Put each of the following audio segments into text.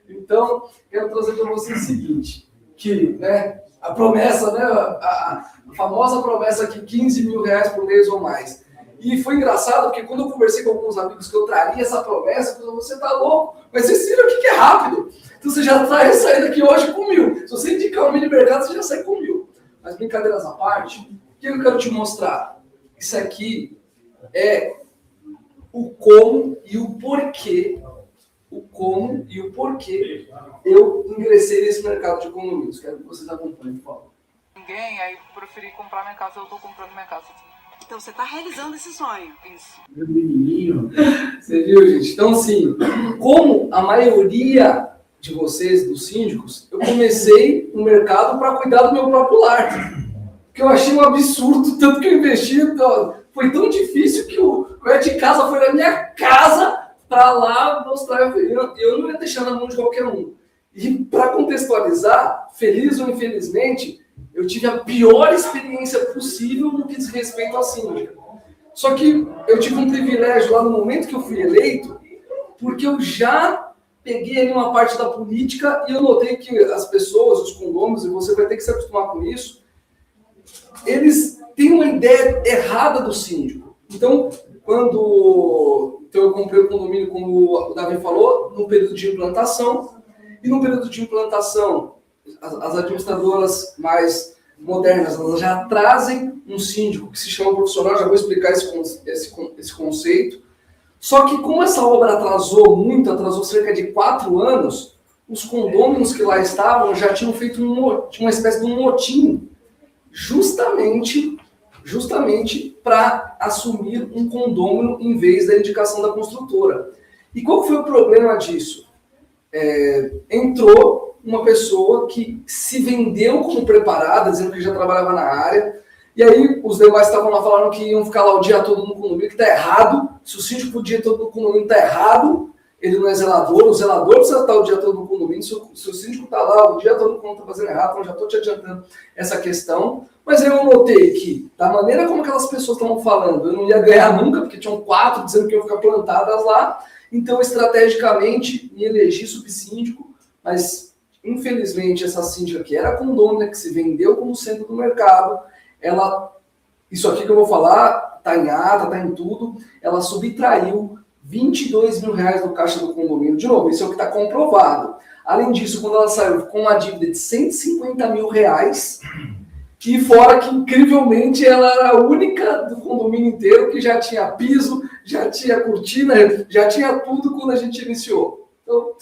Então, quero trazer para você o seguinte, que, né, a promessa, né, a famosa promessa aqui, 15 mil reais por mês ou mais. E foi engraçado, porque quando eu conversei com alguns amigos que eu traria essa promessa, eu falei, você tá louco, mas vocês viram o que é rápido. Então você já está saindo aqui hoje com 1.000. Se você indicar um mini mercado, você já sai com 1.000. Mas brincadeiras à parte, o que eu quero te mostrar? Isso aqui é o como e o porquê. O como e o porquê eu ingressei nesse mercado de condomínios. Quero que vocês acompanhem, por favor. Ninguém, aí preferi comprar minha casa, eu tô comprando minha casa. Então você está realizando esse sonho. Isso. Meu menininho. Você viu, gente? Então, assim, como a maioria de vocês, dos síndicos, eu comecei no mercado para cuidar do meu próprio lar. Que eu achei um absurdo, tanto que eu investi. Foi tão difícil que o de casa foi na minha casa para lá mostrar. Eu não ia deixar na mão de qualquer um. E para contextualizar, feliz ou infelizmente, eu tive a pior experiência possível no que diz respeito à síndica. Só que eu tive um privilégio lá no momento que eu fui eleito, porque eu já peguei ali uma parte da política e eu notei que as pessoas, os condôminos, e você vai ter que se acostumar com isso, eles têm uma ideia errada do síndico. Então, eu comprei o condomínio, como o Davi falou, no período de implantação, e no período de implantação, as administradoras mais modernas, elas já trazem um síndico que se chama profissional, já vou explicar esse conceito. Só que como essa obra atrasou muito, atrasou cerca de 4 anos, os condôminos que lá estavam já tinham feito uma espécie de um motim, justamente para assumir um condômino em vez da indicação da construtora. E qual foi o problema disso? Entrou uma pessoa que se vendeu como preparada, dizendo que já trabalhava na área, e aí os demais estavam lá falando que iam ficar lá o dia todo no condomínio, que está errado. Se o síndico o dia todo no condomínio está errado, ele não é zelador, o zelador precisa estar o dia todo no condomínio, se o síndico está lá o dia todo no condomínio está fazendo errado, então já estou te adiantando essa questão. Mas aí eu notei que, da maneira como aquelas pessoas estavam falando, eu não ia ganhar nunca, porque tinham 4 dizendo que iam ficar plantadas lá, então estrategicamente me elegi subsíndico, mas infelizmente essa síndica que era condômina, que se vendeu como centro do mercado, isso aqui que eu vou falar, está em ata, está em tudo, ela subtraiu 22 mil reais do caixa do condomínio. De novo, isso é o que está comprovado. Além disso, quando ela saiu com uma dívida de 150 mil reais, e fora que, incrivelmente, ela era a única do condomínio inteiro que já tinha piso, já tinha cortina, já tinha tudo quando a gente iniciou. Então,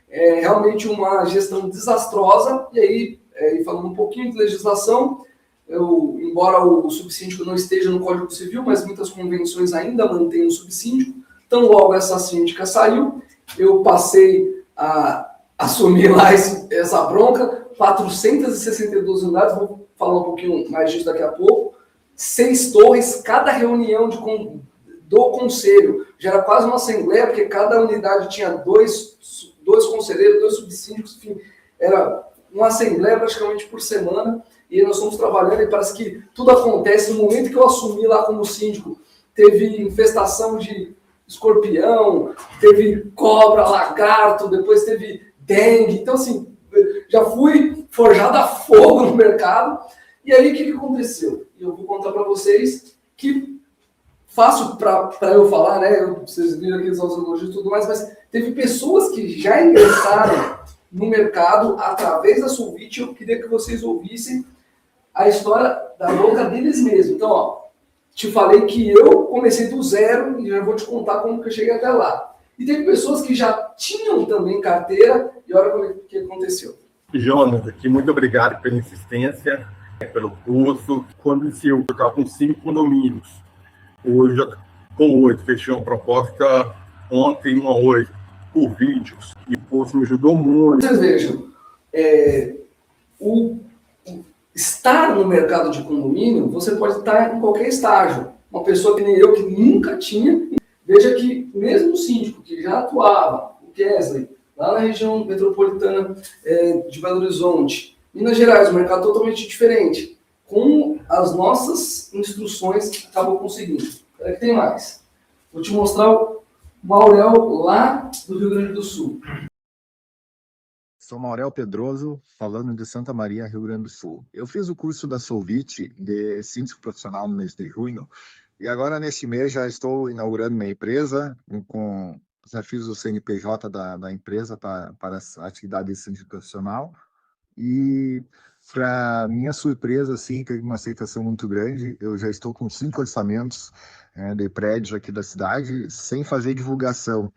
é realmente uma gestão desastrosa. E aí, falando um pouquinho de legislação, embora o subsíndico não esteja no Código Civil, mas muitas convenções ainda mantêm o subsíndico. Então, logo essa síndica saiu, eu passei a assumir lá essa bronca, 462 unidades, vou falar um pouquinho mais disso daqui a pouco, 6 torres, cada reunião do conselho, já era quase uma assembleia, porque cada unidade tinha dois conselheiros, 2 subsíndicos, enfim, era uma assembleia praticamente por semana, e nós estamos trabalhando, e parece que tudo acontece. No momento que eu assumi lá como síndico, teve infestação de escorpião, teve cobra, lagarto, depois teve dengue. Então, assim, já fui forjado a fogo no mercado. E aí, o que aconteceu? Eu vou contar para vocês que, fácil para eu falar, né? Vocês viram aqui os elogios e tudo mais, mas teve pessoas que já ingressaram no mercado através da Sulvit. Eu queria que vocês ouvissem a história da boca deles mesmos. Então, ó, te falei que eu comecei do zero e já vou te contar como que eu cheguei até lá. E teve pessoas que já tinham também carteira, e olha o que aconteceu. Jonas, aqui, muito obrigado pela insistência, pelo curso. Quando eu estava com 5 condomínios, hoje já com 8, fechei uma proposta ontem, uma hoje, por vídeos, e o curso me ajudou muito. Vocês vejam, estar no mercado de condomínio, você pode estar em qualquer estágio. Uma pessoa que nem eu, que nunca tinha, veja que mesmo o síndico que já atuava, o Kesley, lá na região metropolitana de Belo Horizonte, Minas Gerais, um mercado totalmente diferente, com as nossas instruções, acabou conseguindo. Espera que tem mais. Vou te mostrar o Aurel lá do Rio Grande do Sul. Sou Maurel Pedroso, falando de Santa Maria, Rio Grande do Sul. Eu fiz o curso da Solvit de síndico profissional no mês de junho e agora neste mês já estou inaugurando minha empresa com desafios do CNPJ da empresa para a atividade de síndico profissional e para minha surpresa, assim, teve uma aceitação muito grande. Eu já estou com 5 orçamentos de prédios aqui da cidade sem fazer divulgação,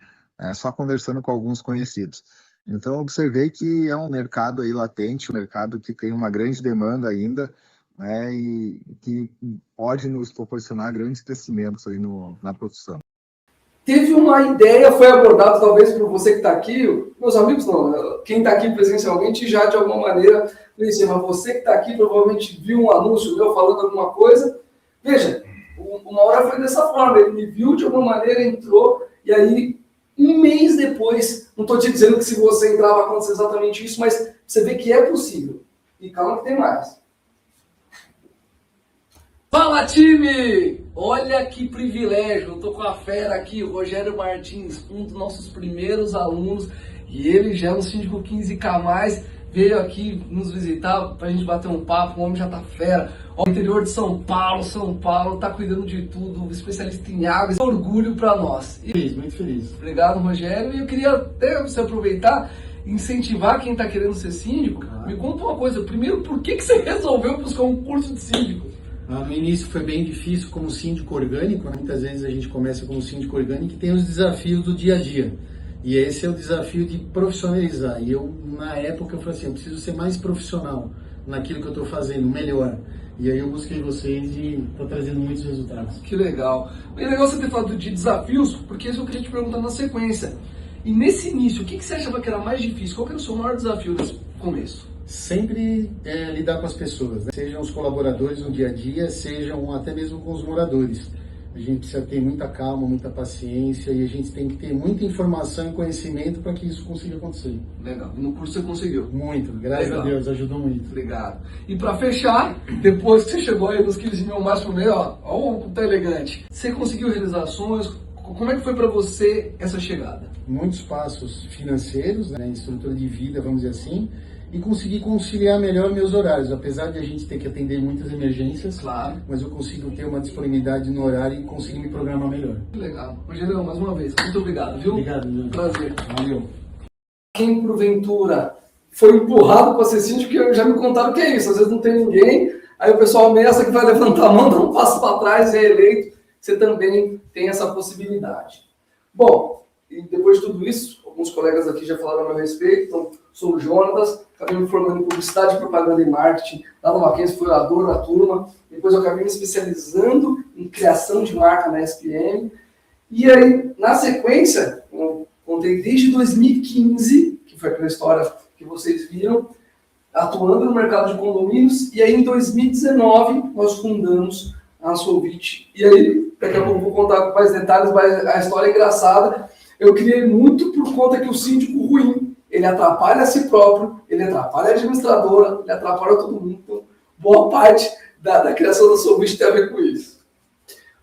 só conversando com alguns conhecidos. Então, observei que é um mercado aí latente, um mercado que tem uma grande demanda ainda, né, e que pode nos proporcionar grandes crescimentos aí na profissão. Teve uma ideia, foi abordado talvez por você que está aqui, meus amigos não, quem está aqui presencialmente já de alguma maneira conhecia, mas você que está aqui provavelmente viu um anúncio meu falando alguma coisa. Veja, uma hora foi dessa forma, ele me viu de alguma maneira, entrou, e aí um mês depois, não estou te dizendo que se você entrar vai acontecer exatamente isso, mas você vê que é possível. E calma que tem mais. Fala, time! Olha que privilégio, eu tô com a fera aqui, o Rogério Martins, um dos nossos primeiros alunos, e ele já é um síndico 15K+, veio aqui nos visitar pra gente bater um papo, o homem já tá fera. O interior de São Paulo, tá cuidando de tudo, especialista em água, é um orgulho pra nós. Feliz, muito feliz. Obrigado, Rogério, e eu queria até você aproveitar, incentivar quem tá querendo ser síndico. Me conta uma coisa, primeiro, por que você resolveu buscar um curso de síndico? No início foi bem difícil como síndico orgânico, né? Muitas vezes a gente começa como síndico orgânico e tem os desafios do dia a dia. E esse é o desafio de profissionalizar. E eu, na época, eu falei assim, eu preciso ser mais profissional naquilo que eu estou fazendo, melhor. E aí eu busquei vocês e está trazendo muitos resultados. Que legal. É legal você ter falado de desafios, porque isso eu queria te perguntar na sequência. E nesse início, o que você achava que era mais difícil? Qual que era o seu maior desafio nesse começo? Sempre lidar com as pessoas, né? Sejam os colaboradores no dia a dia, sejam até mesmo com os moradores. A gente precisa ter muita calma, muita paciência e a gente tem que ter muita informação e conhecimento para que isso consiga acontecer. Legal. E no curso você conseguiu? Muito, graças a Deus, ajudou muito. Obrigado. E para fechar, depois que você chegou aí nos 15 mil mais por mês, ó o tá elegante. Você conseguiu realizações? Como é que foi para você essa chegada? Muitos passos financeiros, né, estrutura de vida, vamos dizer assim, e consegui conciliar melhor meus horários, apesar de a gente ter que atender muitas emergências, claro, mas eu consigo ter uma disponibilidade no horário e conseguir me programar melhor. Legal. Rogério, mais uma vez, muito obrigado, viu? Obrigado, meu. Prazer. Valeu. Quem, porventura, foi empurrado para ser síndico, porque já me contaram que é isso, às vezes não tem ninguém, aí o pessoal ameaça que vai levantar a mão, dá um passo para trás e é eleito, você também tem essa possibilidade. Bom, e depois de tudo isso, alguns colegas aqui já falaram a meu respeito, então sou o Jonatas, acabei me formando em publicidade, propaganda e marketing, lá no Mackenzie, fui orador da turma, depois eu acabei me especializando em criação de marca na SPM, e aí, na sequência, eu contei desde 2015, que foi aquela história que vocês viram, atuando no mercado de condomínios, e aí em 2019 nós fundamos a Solvit, e aí, daqui a pouco eu vou contar com mais detalhes, mas a história é engraçada. Eu criei muito por conta que o síndico ruim, ele atrapalha a si próprio, ele atrapalha a administradora, ele atrapalha todo mundo. Então, boa parte da criação da Solvit tem a ver com isso.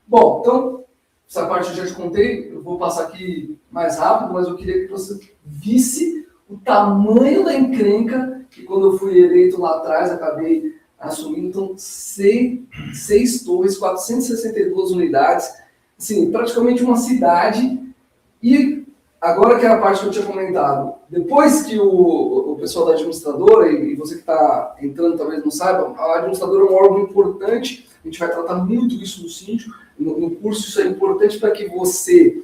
Bom, então, essa parte eu já te contei, eu vou passar aqui mais rápido, mas eu queria que você visse o tamanho da encrenca que quando eu fui eleito lá atrás, acabei assumindo, então, 6 torres, 462 unidades, assim, praticamente uma cidade. E agora que é a parte que eu tinha comentado, depois que o pessoal da administradora, e você que está entrando talvez não saiba, a administradora é um órgão importante, a gente vai tratar muito isso no síndico, no curso isso é importante para que você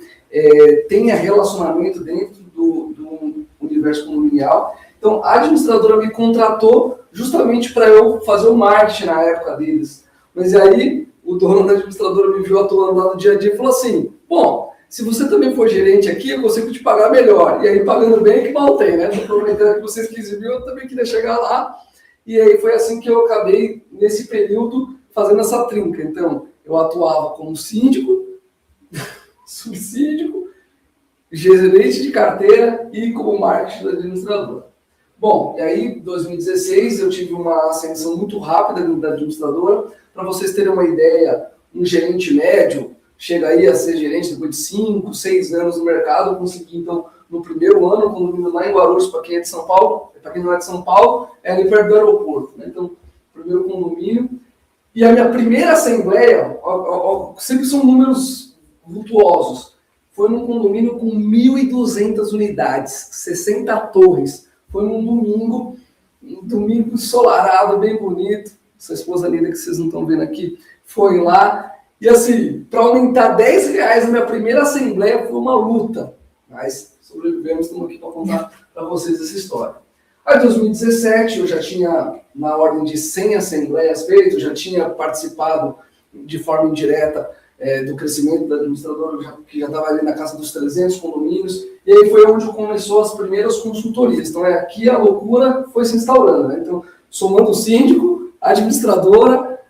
tenha relacionamento dentro do universo condominial. Então, a administradora me contratou justamente para eu fazer o marketing na época deles. Mas aí, o dono da administradora me viu atuando lá no dia a dia e falou assim, bom, se você também for gerente aqui, eu consigo te pagar melhor. E aí, pagando bem, que mal tem, né? Aproveitando que vocês 15 mil, eu também queria chegar lá. E aí, foi assim que eu acabei, nesse período, fazendo essa trinca. Então, eu atuava como síndico, subsíndico, gerente de carteira e como marketing da administradora. Bom, e aí, em 2016, eu tive uma ascensão muito rápida da administradora. Para vocês terem uma ideia, um gerente médio chega aí a ser gerente depois de 5, 6 anos no mercado. Eu consegui, então, no primeiro ano, um condomínio lá em Guarulhos, para quem é de São Paulo, para quem não é de São Paulo, é ali perto do aeroporto, né? Então, primeiro condomínio. E a minha primeira assembleia, sempre são números vultuosos, foi num condomínio com 1.200 unidades, 60 torres. Foi num domingo ensolarado, bem bonito. Essa esposa linda que vocês não estão vendo aqui, foi lá. E assim, para aumentar R$10 na minha primeira assembleia foi uma luta. Mas sobrevivemos, estamos aqui para contar para vocês essa história. Aí, em 2017, eu já tinha, na ordem de 100 assembleias feitas, eu já tinha participado de forma indireta do crescimento da administradora, que já estava ali na casa dos 300 condomínios. E aí foi onde começou as primeiras consultorias. Então, aqui a loucura foi se instaurando, né? Então, somando o síndico, a administradora,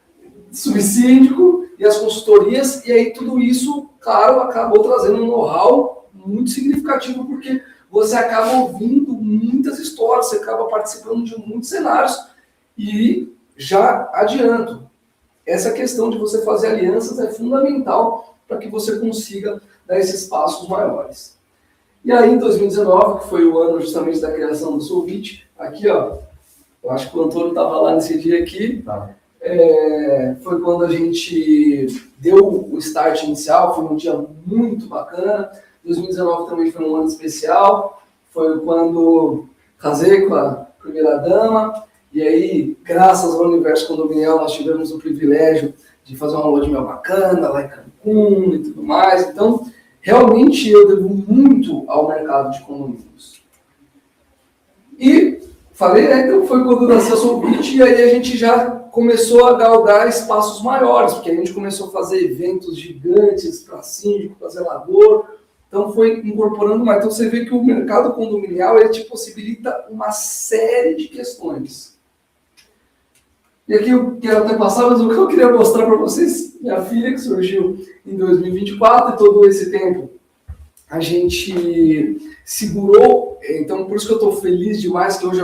subsíndico e as consultorias, e aí tudo isso, claro, acabou trazendo um know-how muito significativo, porque você acaba ouvindo muitas histórias, você acaba participando de muitos cenários, e já adianto, essa questão de você fazer alianças é fundamental para que você consiga dar esses passos maiores. E aí, em 2019, que foi o ano justamente da criação do Solvit, aqui, ó, eu acho que o Antônio estava lá nesse dia aqui, foi quando a gente deu o start inicial, foi um dia muito bacana. 2019 também foi um ano especial, foi quando casei com a primeira dama, e aí, graças ao universo condominial, nós tivemos o privilégio de fazer uma lua de mel bacana lá em Cancún e tudo mais. Então, realmente eu devo muito ao mercado de condomínios. E falei, né, então foi quando nasceu a Solvit, e aí a gente já começou a galgar espaços maiores, porque a gente começou a fazer eventos gigantes para síndico, para zelador, então foi incorporando mais. Então você vê que o mercado condominial ele te possibilita uma série de questões. E aqui eu quero até passar, mas o que eu queria mostrar para vocês, minha filha que surgiu em 2024, e todo esse tempo a gente segurou, então por isso que eu estou feliz demais, que hoje,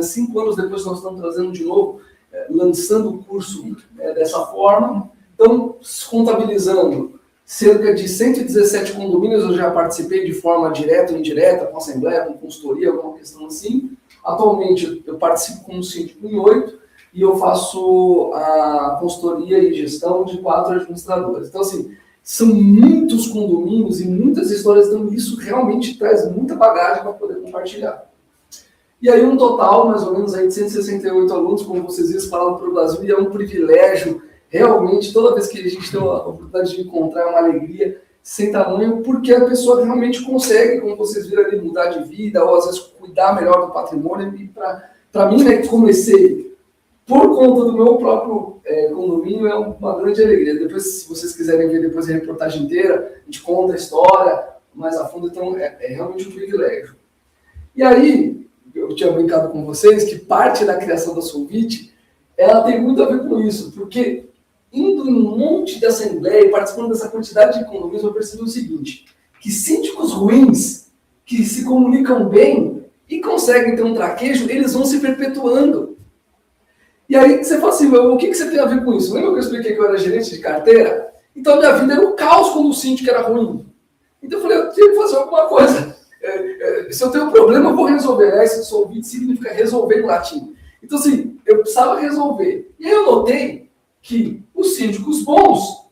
5 anos depois, nós estamos trazendo de novo, lançando o curso dessa forma. Então, contabilizando cerca de 117 condomínios, eu já participei de forma direta ou indireta, com assembleia, com consultoria, alguma questão assim. Atualmente, eu participo como síndico em 8, e eu faço a consultoria e gestão de 4 administradores. Então, assim, são muitos condomínios e muitas histórias, então isso realmente traz muita bagagem para poder compartilhar. E aí um total, mais ou menos, aí, de 168 alunos, como vocês viram, espalhados pelo Brasil, e é um privilégio, realmente, toda vez que a gente tem a oportunidade de encontrar, é uma alegria sem tamanho, porque a pessoa realmente consegue, como vocês viram ali, mudar de vida, ou às vezes cuidar melhor do patrimônio. E para mim, né, que comecei por conta do meu próprio condomínio, é uma grande alegria. Depois, se vocês quiserem ver depois a reportagem inteira, a gente conta a história mais a fundo, então é realmente um privilégio. E aí, eu tinha brincado com vocês que parte da criação da Solvit, ela tem muito a ver com isso, porque indo em um monte de assembleia e participando dessa quantidade de condomínios, eu percebi o seguinte, que síndicos ruins, que se comunicam bem e conseguem ter um traquejo, eles vão se perpetuando. E aí você fala assim, o que você tem a ver com isso? Lembra que eu expliquei que eu era gerente de carteira? Então minha vida era um caos quando o síndico era ruim. Então eu falei, eu tenho que fazer alguma coisa. Se eu tenho um problema, eu vou resolver. Esse Solvit significa resolver em latim. Então assim, eu precisava resolver. E aí eu notei que os síndicos bons,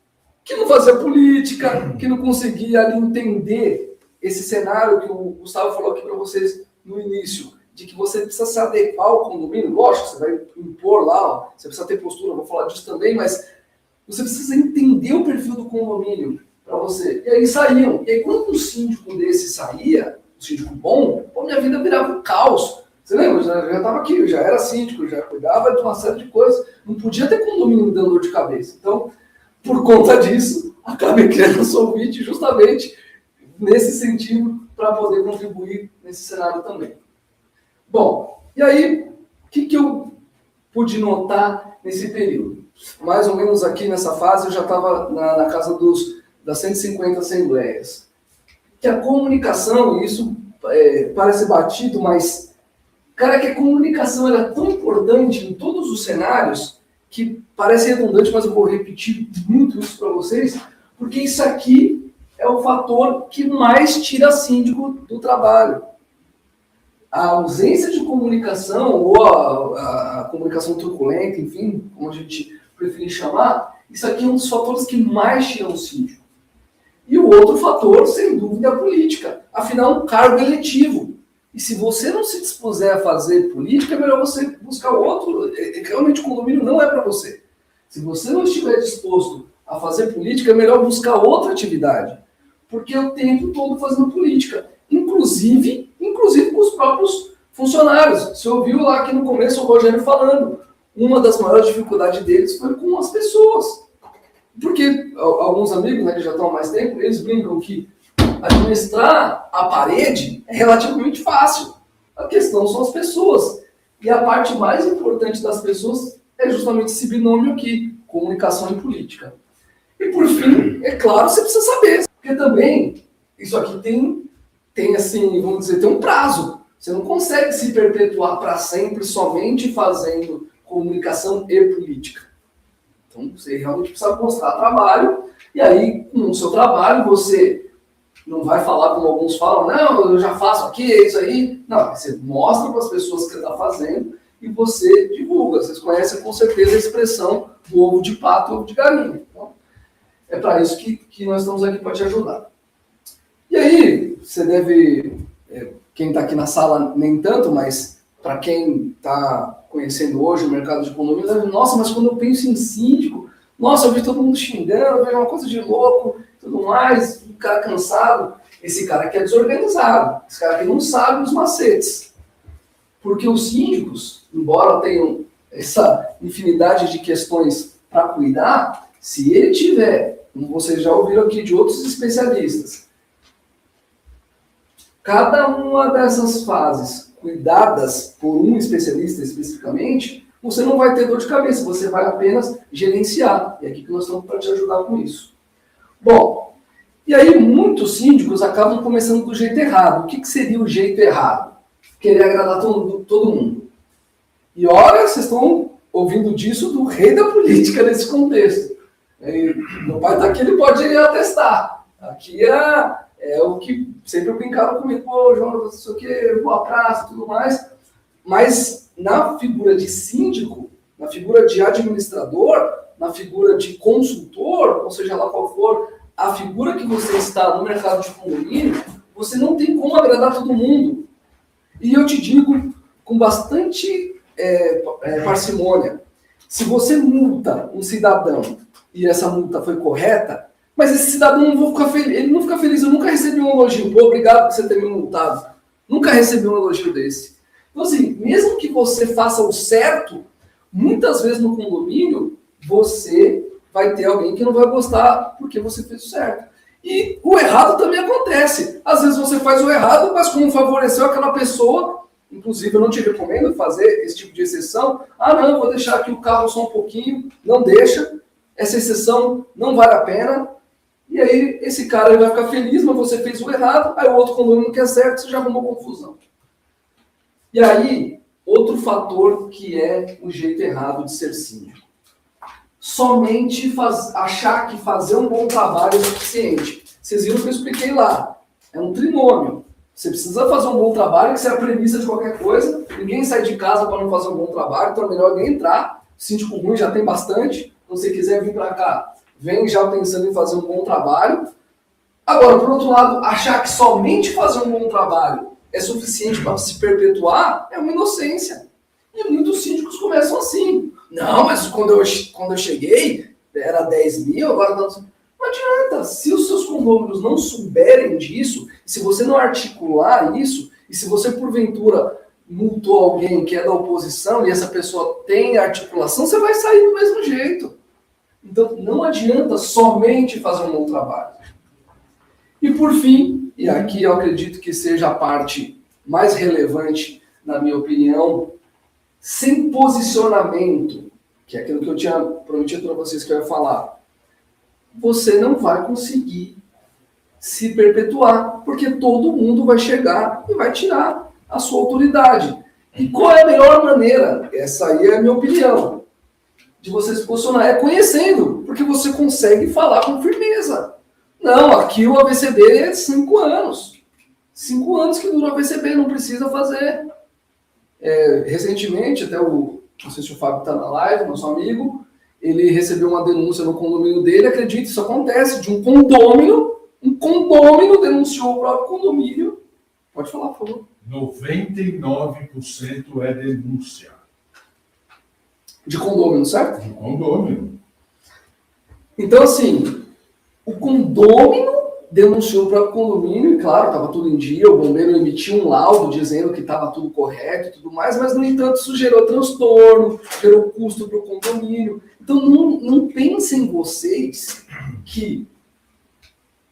que não faziam política, que não conseguia ali entender esse cenário que o Gustavo falou aqui para vocês no início, de que você precisa se adequar ao condomínio. Lógico, você vai impor lá, você precisa ter postura, eu vou falar disso também, mas você precisa entender o perfil do condomínio para você. E aí saíam. E aí quando um síndico desse saía, um síndico bom, minha vida virava um caos. Você lembra? Eu já estava aqui, eu já era síndico, eu já cuidava de uma série de coisas. Não podia ter condomínio me dando dor de cabeça. Então, por conta disso, acabei criando a Solvit justamente nesse sentido, para poder contribuir nesse cenário também. Bom, e aí, o que eu pude notar nesse período? Mais ou menos aqui nessa fase, eu já estava na casa das 150 assembleias. Que a comunicação, isso parece batido, mas, cara, que a comunicação era tão importante em todos os cenários, que parece redundante, mas eu vou repetir muito isso para vocês, porque isso aqui é o fator que mais tira síndico do trabalho. A ausência de comunicação, ou a comunicação truculenta, enfim, como a gente preferir chamar, isso aqui é um dos fatores que mais tiram o síndico. E o outro fator, sem dúvida, é a política. Afinal, um cargo eletivo. E se você não se dispuser a fazer política, é melhor você buscar outro. Realmente o condomínio não é para você. Se você não estiver disposto a fazer política, é melhor buscar outra atividade. Porque é o tempo todo fazendo política. Inclusive com os próprios funcionários. Você ouviu lá aqui no começo o Rogério falando. Uma das maiores dificuldades deles foi com as pessoas. Porque alguns amigos, né, que já estão há mais tempo, eles brincam que administrar a parede é relativamente fácil. A questão são as pessoas. E a parte mais importante das pessoas é justamente esse binômio aqui, comunicação e política. E por fim, é claro, você precisa saber. Porque também, isso aqui tem assim, vamos dizer, tem um prazo. Você não consegue se perpetuar para sempre somente fazendo comunicação e política. Então, você realmente precisa mostrar trabalho, e aí, com o seu trabalho, você não vai falar como alguns falam, não, eu já faço aqui, é isso aí. Não, você mostra para as pessoas que você está fazendo e você divulga. Vocês conhecem com certeza a expressão do ovo de pato e ovo de galinha. Então, é para isso que nós estamos aqui para te ajudar. E aí, você deve, quem está aqui na sala nem tanto, mas para quem está conhecendo hoje o mercado de condomínio, deve, nossa, mas quando eu penso em síndico, nossa, eu vi todo mundo xingando, eu vejo uma coisa de louco, tudo mais, um cara cansado. Esse cara aqui é desorganizado, esse cara aqui não sabe os macetes. Porque os síndicos, embora tenham essa infinidade de questões para cuidar, se ele tiver, como vocês já ouviram aqui de outros especialistas, cada uma dessas fases cuidadas por um especialista especificamente, você não vai ter dor de cabeça, você vai apenas gerenciar. E é aqui que nós estamos para te ajudar com isso. Bom, e aí muitos síndicos acabam começando do jeito errado. O que seria o jeito errado? Querer agradar todo mundo. E olha, vocês estão ouvindo disso do rei da política nesse contexto. Meu pai está aqui, ele pode atestar. Aqui é o que sempre brincaram comigo, pô, João, não sei o que, boa praça e tudo mais. Mas na figura de síndico, na figura de administrador, na figura de consultor, ou seja lá qual for a figura que você está no mercado de condomínio, você não tem como agradar todo mundo. E eu te digo com bastante parcimônia, se você multa um cidadão e essa multa foi correta, mas esse cidadão não vai ficar feliz, ele não fica feliz, eu nunca recebi um elogio, pô, obrigado por você ter me multado. Nunca recebi um elogio desse. Então assim, mesmo que você faça o certo, muitas vezes no condomínio, você vai ter alguém que não vai gostar porque você fez o certo. E o errado também acontece. Às vezes você faz o errado, mas como favoreceu aquela pessoa, inclusive eu não te recomendo fazer esse tipo de exceção. Ah não, vou deixar aqui o carro só um pouquinho, não deixa. Essa exceção não vale a pena. E aí esse cara vai ficar feliz, mas você fez o errado, aí o outro condomínio não quer certo, você já arrumou confusão. E aí, outro fator que é o jeito errado de ser síndico. Somente achar que fazer um bom trabalho é suficiente. Vocês viram que eu expliquei lá. É um trinômio. Você precisa fazer um bom trabalho, que isso é a premissa de qualquer coisa. Ninguém sai de casa para não fazer um bom trabalho, então é melhor alguém entrar. Síndico ruim já tem bastante. Então, se você quiser vir para cá, vem já pensando em fazer um bom trabalho. Agora, por outro lado, achar que somente fazer um bom trabalho é suficiente para se perpetuar é uma inocência. E muitos síndicos começam assim. Não, mas quando eu cheguei, era 10 mil, agora não. Não adianta. Se os seus condôminos não souberem disso, se você não articular isso, e se você, porventura, multou alguém que é da oposição e essa pessoa tem articulação, você vai sair do mesmo jeito. Então, não adianta somente fazer um bom trabalho. E por fim, e aqui eu acredito que seja a parte mais relevante, na minha opinião, sem posicionamento, que é aquilo que eu tinha prometido para vocês que eu ia falar, você não vai conseguir se perpetuar, porque todo mundo vai chegar e vai tirar a sua autoridade. E qual é a melhor maneira? Essa aí é a minha opinião, de você se posicionar, é conhecendo, porque você consegue falar com firmeza. Não, aqui o AVCB é 5 anos. 5 anos que dura o AVCB, não precisa fazer. Recentemente, até não sei se o Fábio está na live, nosso amigo, ele recebeu uma denúncia no condomínio dele, acredite, isso acontece, de um condômino denunciou o próprio condomínio. Pode falar, por favor. 99% é denúncia. De condômino, certo? De condômino. Então, assim, o condômino denunciou o próprio condomínio, e claro, estava tudo em dia, o bombeiro emitiu um laudo dizendo que estava tudo correto e tudo mais, mas, no entanto, isso gerou transtorno, gerou custo para o condomínio. Então, não pensem vocês que,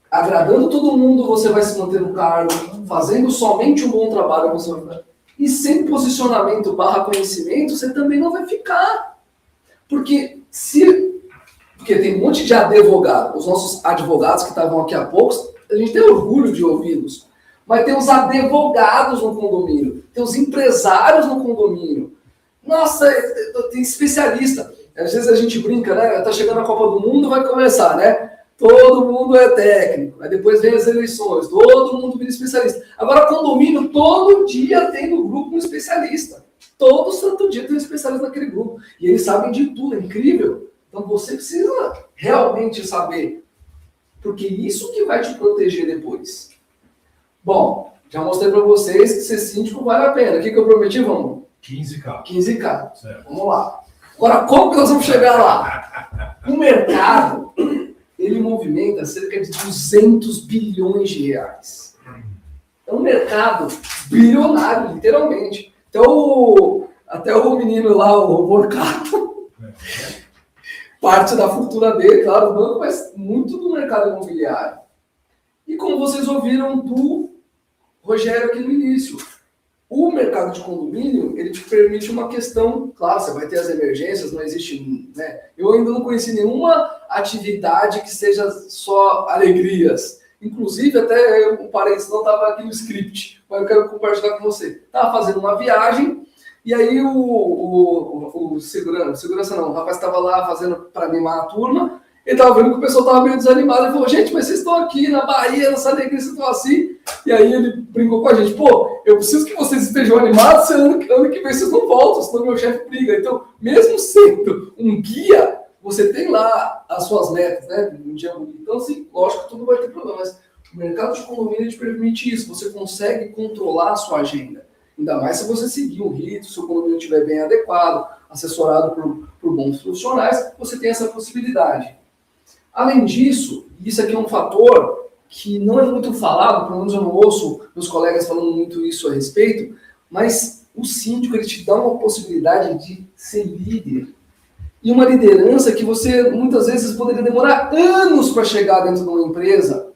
agradando todo mundo, você vai se manter no cargo, fazendo somente um bom trabalho, você vai... e sem posicionamento / conhecimento, você também não vai ficar. Porque tem um monte de advogado, os nossos advogados que estavam aqui há pouco, a gente tem orgulho de ouvi-los, mas tem os advogados no condomínio, tem os empresários no condomínio. Nossa, tem especialista. Às vezes a gente brinca, né? Tá chegando a Copa do Mundo, vai começar, né? Todo mundo é técnico. Aí depois vem as eleições, todo mundo vira especialista. Agora, condomínio, todo dia tem no grupo um especialista. Todo santo dia tem um especialista naquele grupo. E eles sabem de tudo, é incrível. Então você precisa realmente saber. Porque isso que vai te proteger depois. Bom, já mostrei para vocês que ser síndico vale a pena. O que eu prometi, vamos? 15K. 15K. Certo. Vamos lá. Agora, como que nós vamos chegar lá? O mercado, ele movimenta cerca de 200 bilhões de reais. É um mercado bilionário, literalmente. Então, até o menino lá, o Borcato, parte da fortuna dele, claro, do banco, mas muito do mercado imobiliário. E como vocês ouviram do Rogério aqui no início, o mercado de condomínio, ele te permite uma questão, claro, você vai ter as emergências, não existe, né? Eu ainda não conheci nenhuma atividade que seja só alegrias. Inclusive, até um parênteses, não estava aqui no script, mas eu quero compartilhar com você. Estava fazendo uma viagem, e aí o segurança não, o rapaz estava lá fazendo para animar a turma, ele estava vendo que o pessoal estava meio desanimado, ele falou, gente, mas vocês estão aqui na Bahia, nessa alegria, vocês estão assim. E aí ele brincou com a gente, pô, eu preciso que vocês estejam animados, se ano que vem vocês não voltam, senão meu chefe briga. Então, mesmo sendo um guia, você tem lá as suas metas, né? Então, assim, lógico que tudo vai ter problema, mas o mercado de condomínio te permite isso, você consegue controlar a sua agenda. Ainda mais se você seguir um rito, se o condomínio estiver bem adequado, assessorado por bons profissionais, você tem essa possibilidade. Além disso, isso aqui é um fator que não é muito falado, pelo menos eu não ouço meus colegas falando muito isso a respeito, mas o síndico ele te dá uma possibilidade de ser líder. E uma liderança que você muitas vezes poderia demorar anos para chegar dentro de uma empresa.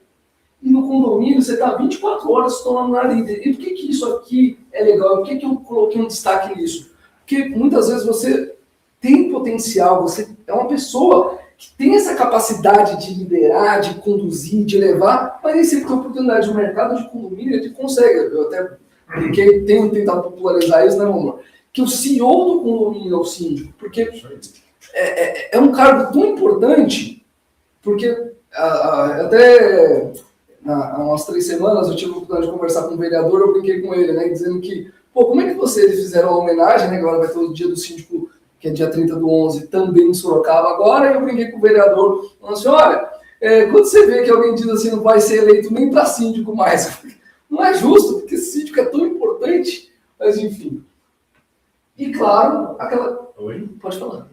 E no condomínio você está 24 horas se tornando uma líder. E por que isso aqui é legal? Por que eu coloquei um destaque nisso? Porque muitas vezes você tem potencial, você é uma pessoa que tem essa capacidade de liderar, de conduzir, de levar, mas nem sempre tem oportunidade de mercado de condomínio, ele consegue. Eu até brinquei, tenho tentado popularizar isso, né, amor? Que o CEO do condomínio é o síndico, porque é um cargo tão importante, porque até há umas 3 semanas eu tive a oportunidade de conversar com um vereador, eu brinquei com ele, né, dizendo que, pô, como é que eles fizeram a homenagem, né, agora vai ter o dia do síndico, que é dia 30/11, também em Sorocaba agora, e eu brinquei com o vereador, falando assim, olha, quando você vê que alguém diz assim, não vai ser eleito nem para síndico mais, não é justo, porque síndico é tão importante, mas enfim. E claro, aquela... Oi? Pode falar.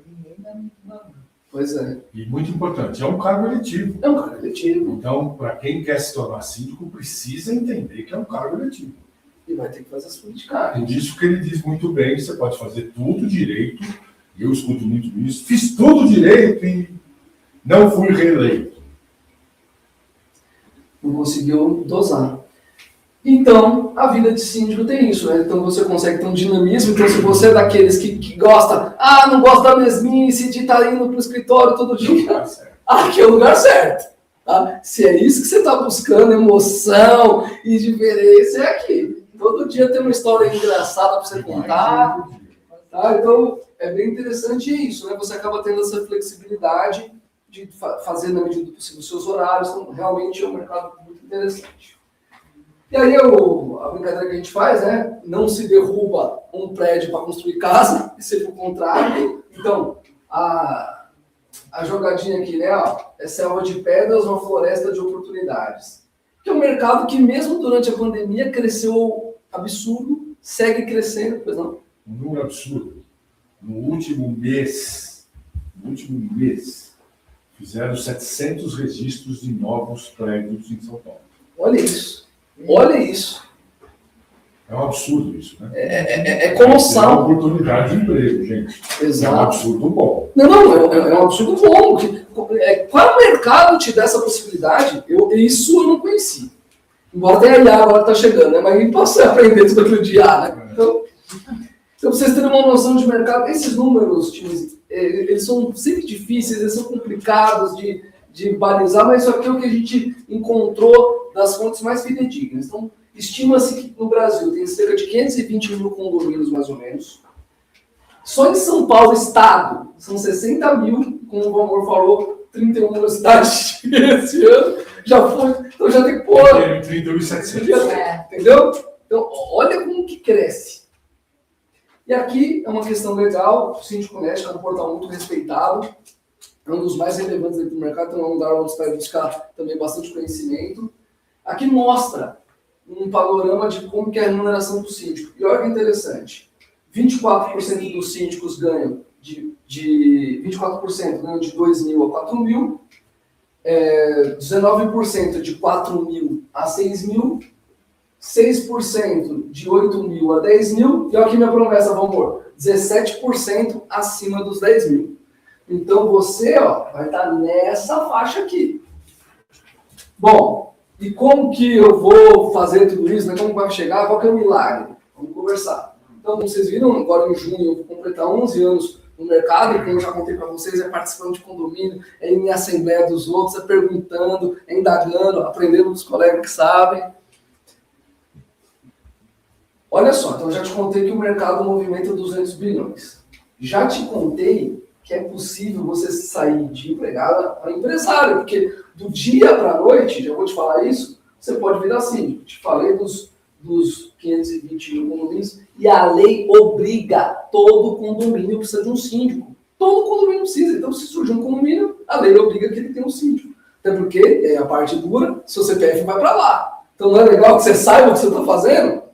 Pois é. E muito importante, é um cargo eletivo. É um cargo eletivo. Então, para quem quer se tornar síndico, precisa entender que é um cargo eletivo. E vai ter que fazer as politicagens. Por isso que ele diz muito bem, você pode fazer tudo direito, eu escuto muito isso, fiz tudo direito e não fui reeleito. Não conseguiu dosar. Então, a vida de síndico tem isso, né? Então você consegue ter um dinamismo. Então, se você é daqueles que gosta, não gosta da mesmice, de estar indo para o escritório todo dia, aqui é o lugar certo. Tá? Se é isso que você está buscando, emoção e diferença, é aqui. Todo dia tem uma história engraçada para você contar. Tá? Então, é bem interessante isso, né? Você acaba tendo essa flexibilidade fazer na medida do possível os seus horários. Então, realmente é um mercado muito interessante. E aí a brincadeira que a gente faz, né? Não se derruba um prédio para construir casa, e seja o contrário. Então, a jogadinha aqui, né? Ó, é selva de pedras, uma floresta de oportunidades. Que é um mercado que mesmo durante a pandemia cresceu absurdo, segue crescendo, pois não? Um número absurdo. No último mês, fizeram 700 registros de novos prédios em São Paulo. Olha isso. Olha isso. É um absurdo isso, né? É colossal. É uma oportunidade de emprego, gente. Exato. É um absurdo bom. Não, é um absurdo bom. Qual mercado te dá essa possibilidade? Isso eu não conheci. Embora tenha IA agora que está chegando, né? Mas eu posso aprender tudo aquilo de IA, né? Então, pra vocês terem uma noção de mercado, esses números, times, eles são sempre difíceis, eles são complicados de balizar, mas isso aqui é o que a gente encontrou das fontes mais fidedignas. Então, estima-se que no Brasil tem cerca de 520 mil condomínios, mais ou menos. Só em São Paulo, estado, são 60 mil, como o Valmor falou, 31 na cidade esse ano. Já foi, então já tem que pôr. 31.700. Entendeu? Então, olha como que cresce. E aqui é uma questão legal, o Síndico Net é um portal muito respeitado, é um dos mais relevantes dentro do mercado, então é um lugar onde você vai buscar também bastante conhecimento. Aqui mostra um panorama de como que é a remuneração do síndico. E olha que interessante, 24% dos síndicos ganham de 24% ganham de 2.000 a 4.000, 19% de 4.000 a 6.000, 6% de 8.000 a 10.000, e olha aqui minha promessa, vamos pôr, 17% acima dos 10.000. Então você vai estar nessa faixa aqui. Bom, e como que eu vou fazer tudo isso, né? Como vai chegar? Qual que é o milagre? Vamos conversar. Então, como vocês viram, agora em junho eu vou completar 11 anos no mercado, e como eu já contei para vocês, é participando de condomínio, é ir em assembleia dos outros, é perguntando, é indagando, aprendendo dos colegas que sabem. Olha só, então eu já te contei que o mercado movimenta 200 bilhões. Já te contei que é possível você sair de empregado para empresário, porque do dia para a noite, já vou te falar isso, você pode virar síndico. Te falei dos 520 mil condomínios, e a lei obriga, todo condomínio precisa de um síndico. Todo condomínio precisa. Então, se surgir um condomínio, a lei obriga que ele tenha um síndico. Até porque, é a parte dura, seu CPF vai para lá. Então, não é legal que você saiba o que você está fazendo?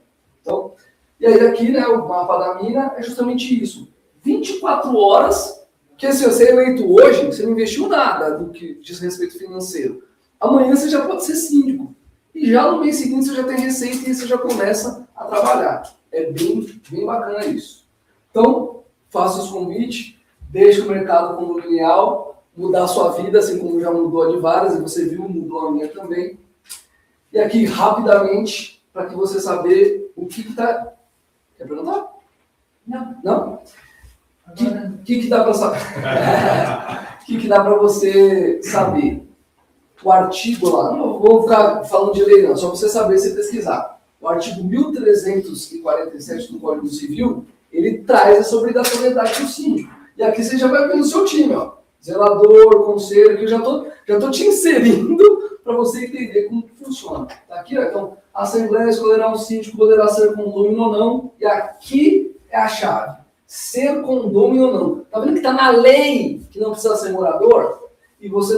Então, e aí aqui, né, o mapa da mina é justamente isso. 24 horas, que se você é eleito hoje, você não investiu nada do que diz respeito financeiro. Amanhã você já pode ser síndico. E já no mês seguinte você já tem receita e você já começa a trabalhar. É bem bacana isso. Então, faça os convites, deixe o mercado condominial mudar a sua vida, assim como já mudou a de várias, e você viu, mudou a minha também. E aqui, rapidamente, para que você saber o que está... Quer perguntar? Não? O que dá para saber? O que dá para você saber? O artigo lá, não vou ficar falando de lei não, só para você saber se pesquisar. O artigo 1347 do Código Civil, ele traz essa obrigatoriedade do síndico. E aqui você já vai ver no seu time, ó. Zelador, conselho, que eu já tô te inserindo para você entender como que funciona. Tá aqui, ó, então, a Assembleia escolherá um síndico, poderá ser condômino ou não, e aqui é a chave. Ser condômino ou não. Tá vendo que tá na lei que não precisa ser morador? E você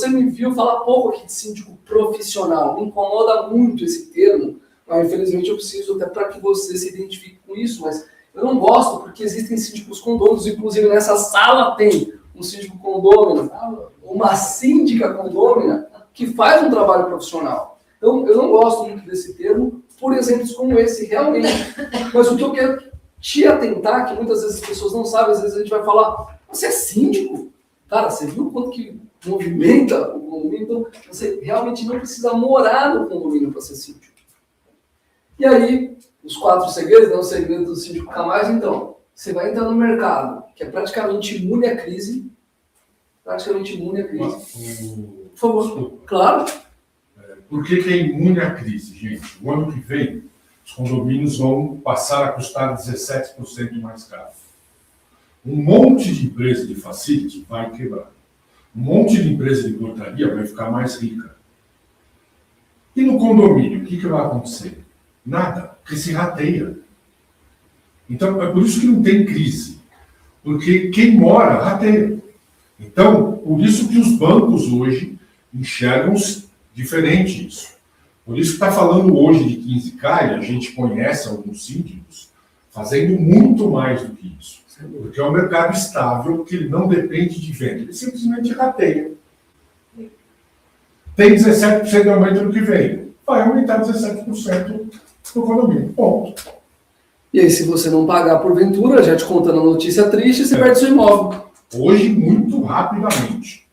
me viu falar pouco aqui de síndico profissional. Me incomoda muito esse termo, mas infelizmente eu preciso até para que você se identifique com isso, mas eu não gosto porque existem síndicos condôminos, inclusive nessa sala tem um síndico condômino, uma síndica condômina que faz um trabalho profissional. Então eu não gosto muito desse termo, por exemplos como esse, realmente. Mas o que eu quero te atentar, que muitas vezes as pessoas não sabem, às vezes a gente vai falar, você é síndico? Cara, você viu quanto que movimenta o condomínio? Então, você realmente não precisa morar no condomínio para ser síndico. E aí, os 4 segredos, né? O segredo do síndico ficar mais, então, você vai entrar no mercado, que é praticamente imune à crise. Praticamente imune à crise. Por favor. Desculpa. Claro. Por que é imune à crise, gente? O ano que vem, os condomínios vão passar a custar 17% mais caro. Um monte de empresa de facility vai quebrar. Um monte de empresa de portaria vai ficar mais rica. E no condomínio, o que vai acontecer? Nada, porque se rateia. Então, é por isso que não tem crise. Porque quem mora, rateia. Então, por isso que os bancos hoje enxergam diferente isso. Por isso que está falando hoje de 15K, e a gente conhece alguns síndicos fazendo muito mais do que isso. Porque é um mercado estável, que ele não depende de venda, ele simplesmente rateia. Tem 17% de aumento no que vem, vai aumentar 17% no condomínio. Ponto. E aí, se você não pagar porventura, já te contando a notícia triste, você perde seu imóvel. Hoje, muito rapidamente.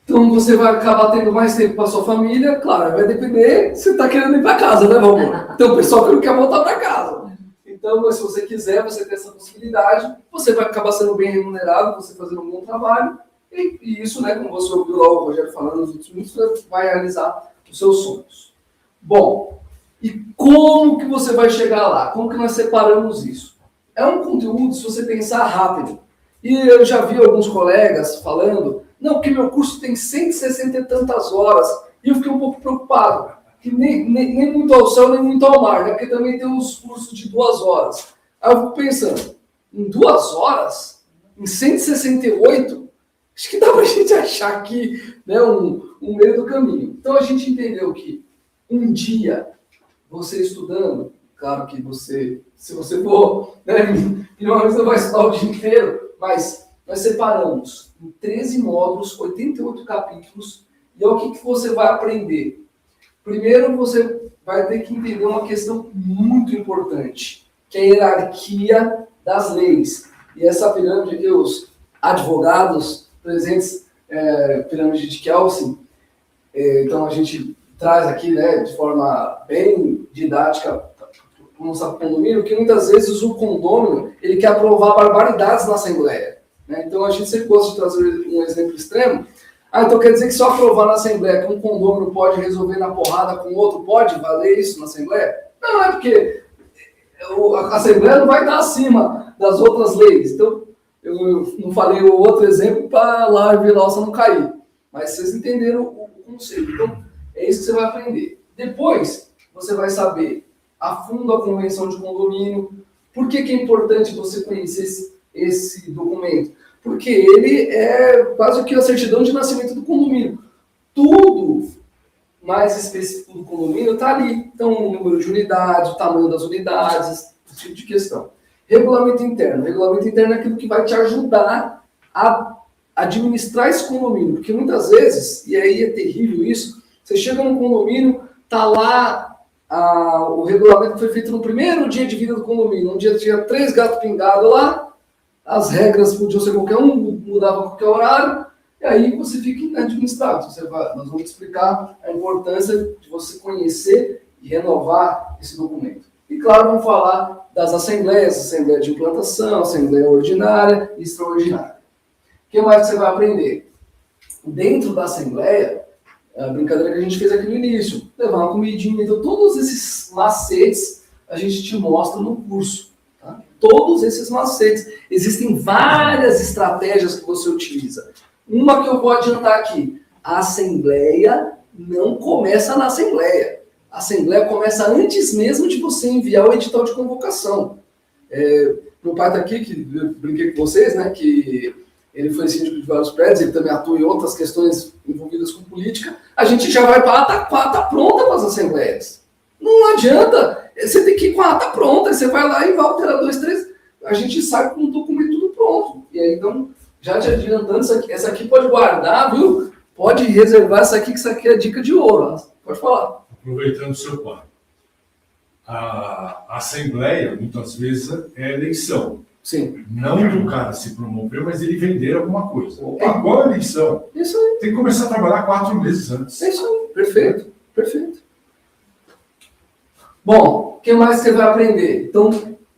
Então você vai acabar tendo mais tempo para sua família, claro, vai depender se você está querendo ir para casa, né, Valmor? Então o pessoal que não quer voltar para casa. Então, mas se você quiser, você tem essa possibilidade, você vai acabar sendo bem remunerado, você fazendo um bom trabalho, e isso, né, como você ouviu lá o Rogério falando nos últimos minutos, você vai realizar os seus sonhos. Bom, e como que você vai chegar lá? Como que nós separamos isso? É um conteúdo, se você pensar rápido. E eu já vi alguns colegas falando, não, porque meu curso tem 160 e tantas horas, e eu fiquei um pouco preocupado, que nem muito ao céu, nem muito ao mar, né? Porque também tem uns cursos de 2 horas. Aí eu fico pensando, em 2 horas, em 168, acho que dá pra gente achar aqui, né, um meio do caminho. Então a gente entendeu que um dia, você estudando, claro que você, se você for, né, normalmente você vai estudar o dia inteiro, mas nós separamos em 13 módulos, 88 capítulos, e é o que você vai aprender. Primeiro, você vai ter que entender uma questão muito importante, que é a hierarquia das leis. E essa pirâmide que os advogados presentes, pirâmide de Kelsen, então a gente traz aqui, né, de forma bem didática para o nosso condomínio, que muitas vezes o condômino ele quer aprovar barbaridades na Assembleia. Né? Então a gente sempre gosta de trazer um exemplo extremo. Então quer dizer que só aprovar na Assembleia que um condômino pode resolver na porrada com o outro, pode valer isso na Assembleia? Não, é porque a Assembleia não vai estar acima das outras leis. Então, eu não falei o outro exemplo para lá a Vilalça não cair. Mas vocês entenderam o conceito. Então, é isso que você vai aprender. Depois, você vai saber a fundo a convenção de condomínio. Por que é importante você conhecer esse documento? Porque ele é quase que a certidão de nascimento do condomínio. Tudo mais específico do condomínio está ali. Então, o número de unidades, o tamanho das unidades, esse tipo de questão. Regulamento interno. Regulamento interno é aquilo que vai te ajudar a administrar esse condomínio. Porque muitas vezes, e aí é terrível isso, você chega num condomínio, está lá, o regulamento foi feito no primeiro dia de vida do condomínio. Um dia tinha 3 gatos pingados lá, as regras podiam ser qualquer um, mudava a qualquer horário, e aí você fica inadministrado. Nós vamos explicar a importância de você conhecer e renovar esse documento. E claro, vamos falar das assembleias, assembleia de implantação, assembleia ordinária e extraordinária. O que mais você vai aprender? Dentro da assembleia, a brincadeira que a gente fez aqui no início, levar uma comidinha, então todos esses macetes a gente te mostra no curso. Tá? Todos esses macetes. Existem várias estratégias que você utiliza. Uma que eu vou adiantar aqui, a assembleia não começa na assembleia. A assembleia começa antes mesmo de você enviar o edital de convocação. Meu pai está aqui, que eu brinquei com vocês, né, que ele foi síndico de vários prédios, ele também atua em outras questões envolvidas com política. A gente já vai para a ata pronta para as assembleias. Não adianta, você tem que ir com a ata pronta, você vai lá e vai alterar 2, 3, a gente sai com o documento tudo pronto. E aí, então, já te adiantando, essa aqui pode guardar, viu? Pode reservar essa aqui, que isso aqui é dica de ouro. Pode falar. Aproveitando o seu pai. A Assembleia, muitas vezes, é eleição. Sim. Não do cara se promover, mas ele vender alguma coisa. É igual a eleição. Isso aí. Tem que começar a trabalhar 4 meses antes. É isso aí. Perfeito. Perfeito. Bom, o que mais você vai aprender? Então,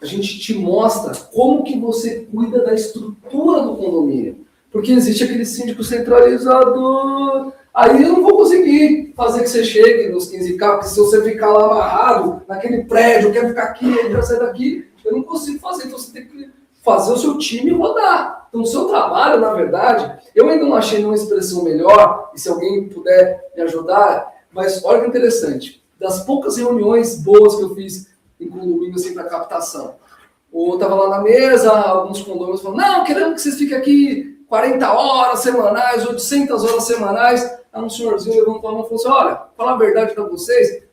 a gente te mostra como que você cuida da estrutura do condomínio. Porque existe aquele síndico centralizador. Aí eu não vou conseguir fazer que você chegue nos 15K, porque se você ficar lá amarrado naquele prédio, eu quero ficar aqui, eu quero sair daqui, eu não consigo fazer. Então você tem que fazer o seu time rodar. Então, o seu trabalho, na verdade, eu ainda não achei nenhuma expressão melhor, e se alguém puder me ajudar, mas olha que interessante, das poucas reuniões boas que eu fiz em condomínio, assim, para captação, eu estava lá na mesa, alguns condôminos falaram, não, queremos que vocês fiquem aqui 40 horas semanais, 800 horas semanais. Aí um senhorzinho levantou a mão e falou assim, olha, falar a verdade para vocês,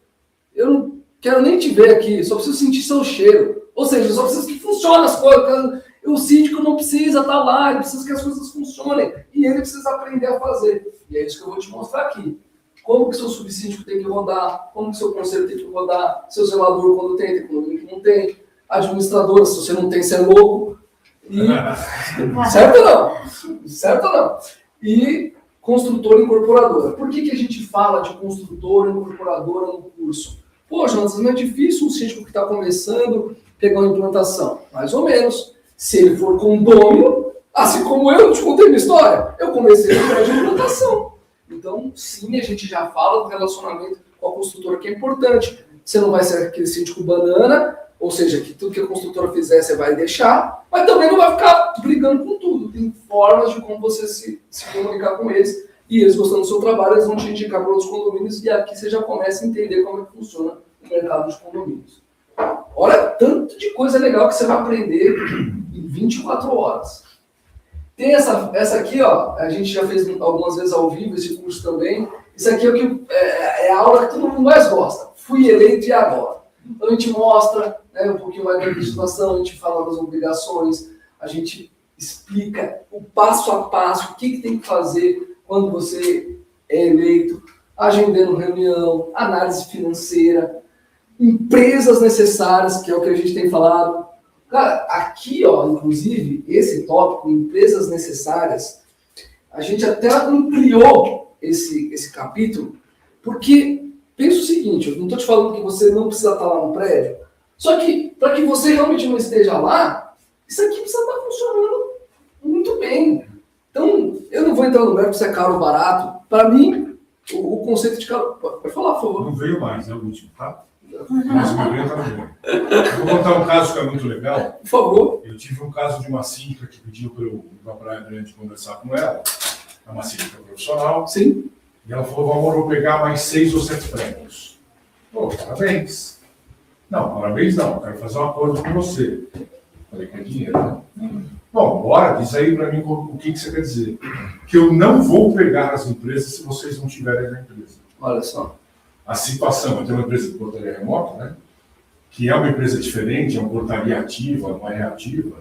eu não quero nem te ver aqui, só preciso sentir seu cheiro. Ou seja, só preciso que funcione as coisas. O síndico não precisa estar lá, ele precisa que as coisas funcionem. E ele precisa aprender a fazer. E é isso que eu vou te mostrar aqui. Como que seu subsíndico tem que rodar, como que seu conselho tem que rodar, seu zelador quando tem condomínio que não tem, administradora, se você não tem, você é louco. E... certo ou não? Certo ou não? E construtora e incorporadora. Por que a gente fala de construtora e incorporadora no curso? Poxa, mas não é difícil um síndico que está começando pegar uma implantação. Mais ou menos. Se ele for condômino, assim como eu te contei minha história, eu comecei a de implantação. Então, sim, a gente já fala do relacionamento com a construtora, que é importante. Você não vai ser aquele síndico banana, ou seja, que tudo que a construtora fizer você vai deixar, mas também não vai ficar brigando com tudo. Tem formas de como você se comunicar com eles, e eles gostando do seu trabalho, eles vão te indicar para outros condomínios, e aqui você já começa a entender como é que funciona o mercado de condomínios. Olha, tanto de coisa legal que você vai aprender em 24 horas. Tem essa aqui, ó, a gente já fez algumas vezes ao vivo esse curso também. Isso aqui é, é a aula que todo mundo mais gosta. Fui eleito e agora? Então a gente mostra, né, um pouquinho mais da legislação, a gente fala das obrigações, a gente explica o passo a passo, o que tem que fazer quando você é eleito, agendando reunião, análise financeira, empresas necessárias, que é o que a gente tem falado. Cara, aqui, ó, inclusive, esse tópico, empresas necessárias, a gente até ampliou esse capítulo, porque pensa o seguinte, eu não estou te falando que você não precisa estar lá no prédio, só que para que você realmente não esteja lá, isso aqui precisa estar funcionando muito bem. Então, eu não vou entrar no mérito se é caro ou barato. Para mim, o conceito de caro... Pode falar, por favor. Não veio mais, é o último, tá? Mas o meu veio tá bom. Eu vou contar um caso que é muito legal. Por favor. Eu tive um caso de uma síndica que pediu para eu ir para a Praia Grande conversar com ela. É uma síndica profissional. Sim. E ela falou, amor, vou pegar mais 6 ou 7 prêmios. Pô, parabéns. Não, parabéns não, eu quero fazer um acordo com você. Falei, quer dinheiro, né? Bom, bora, diz aí para mim o que você quer dizer. Que eu não vou pegar as empresas se vocês não tiverem na empresa. Olha só. A situação, eu tenho uma empresa de portaria remota, né? Que é uma empresa diferente, é uma portaria ativa, não é reativa.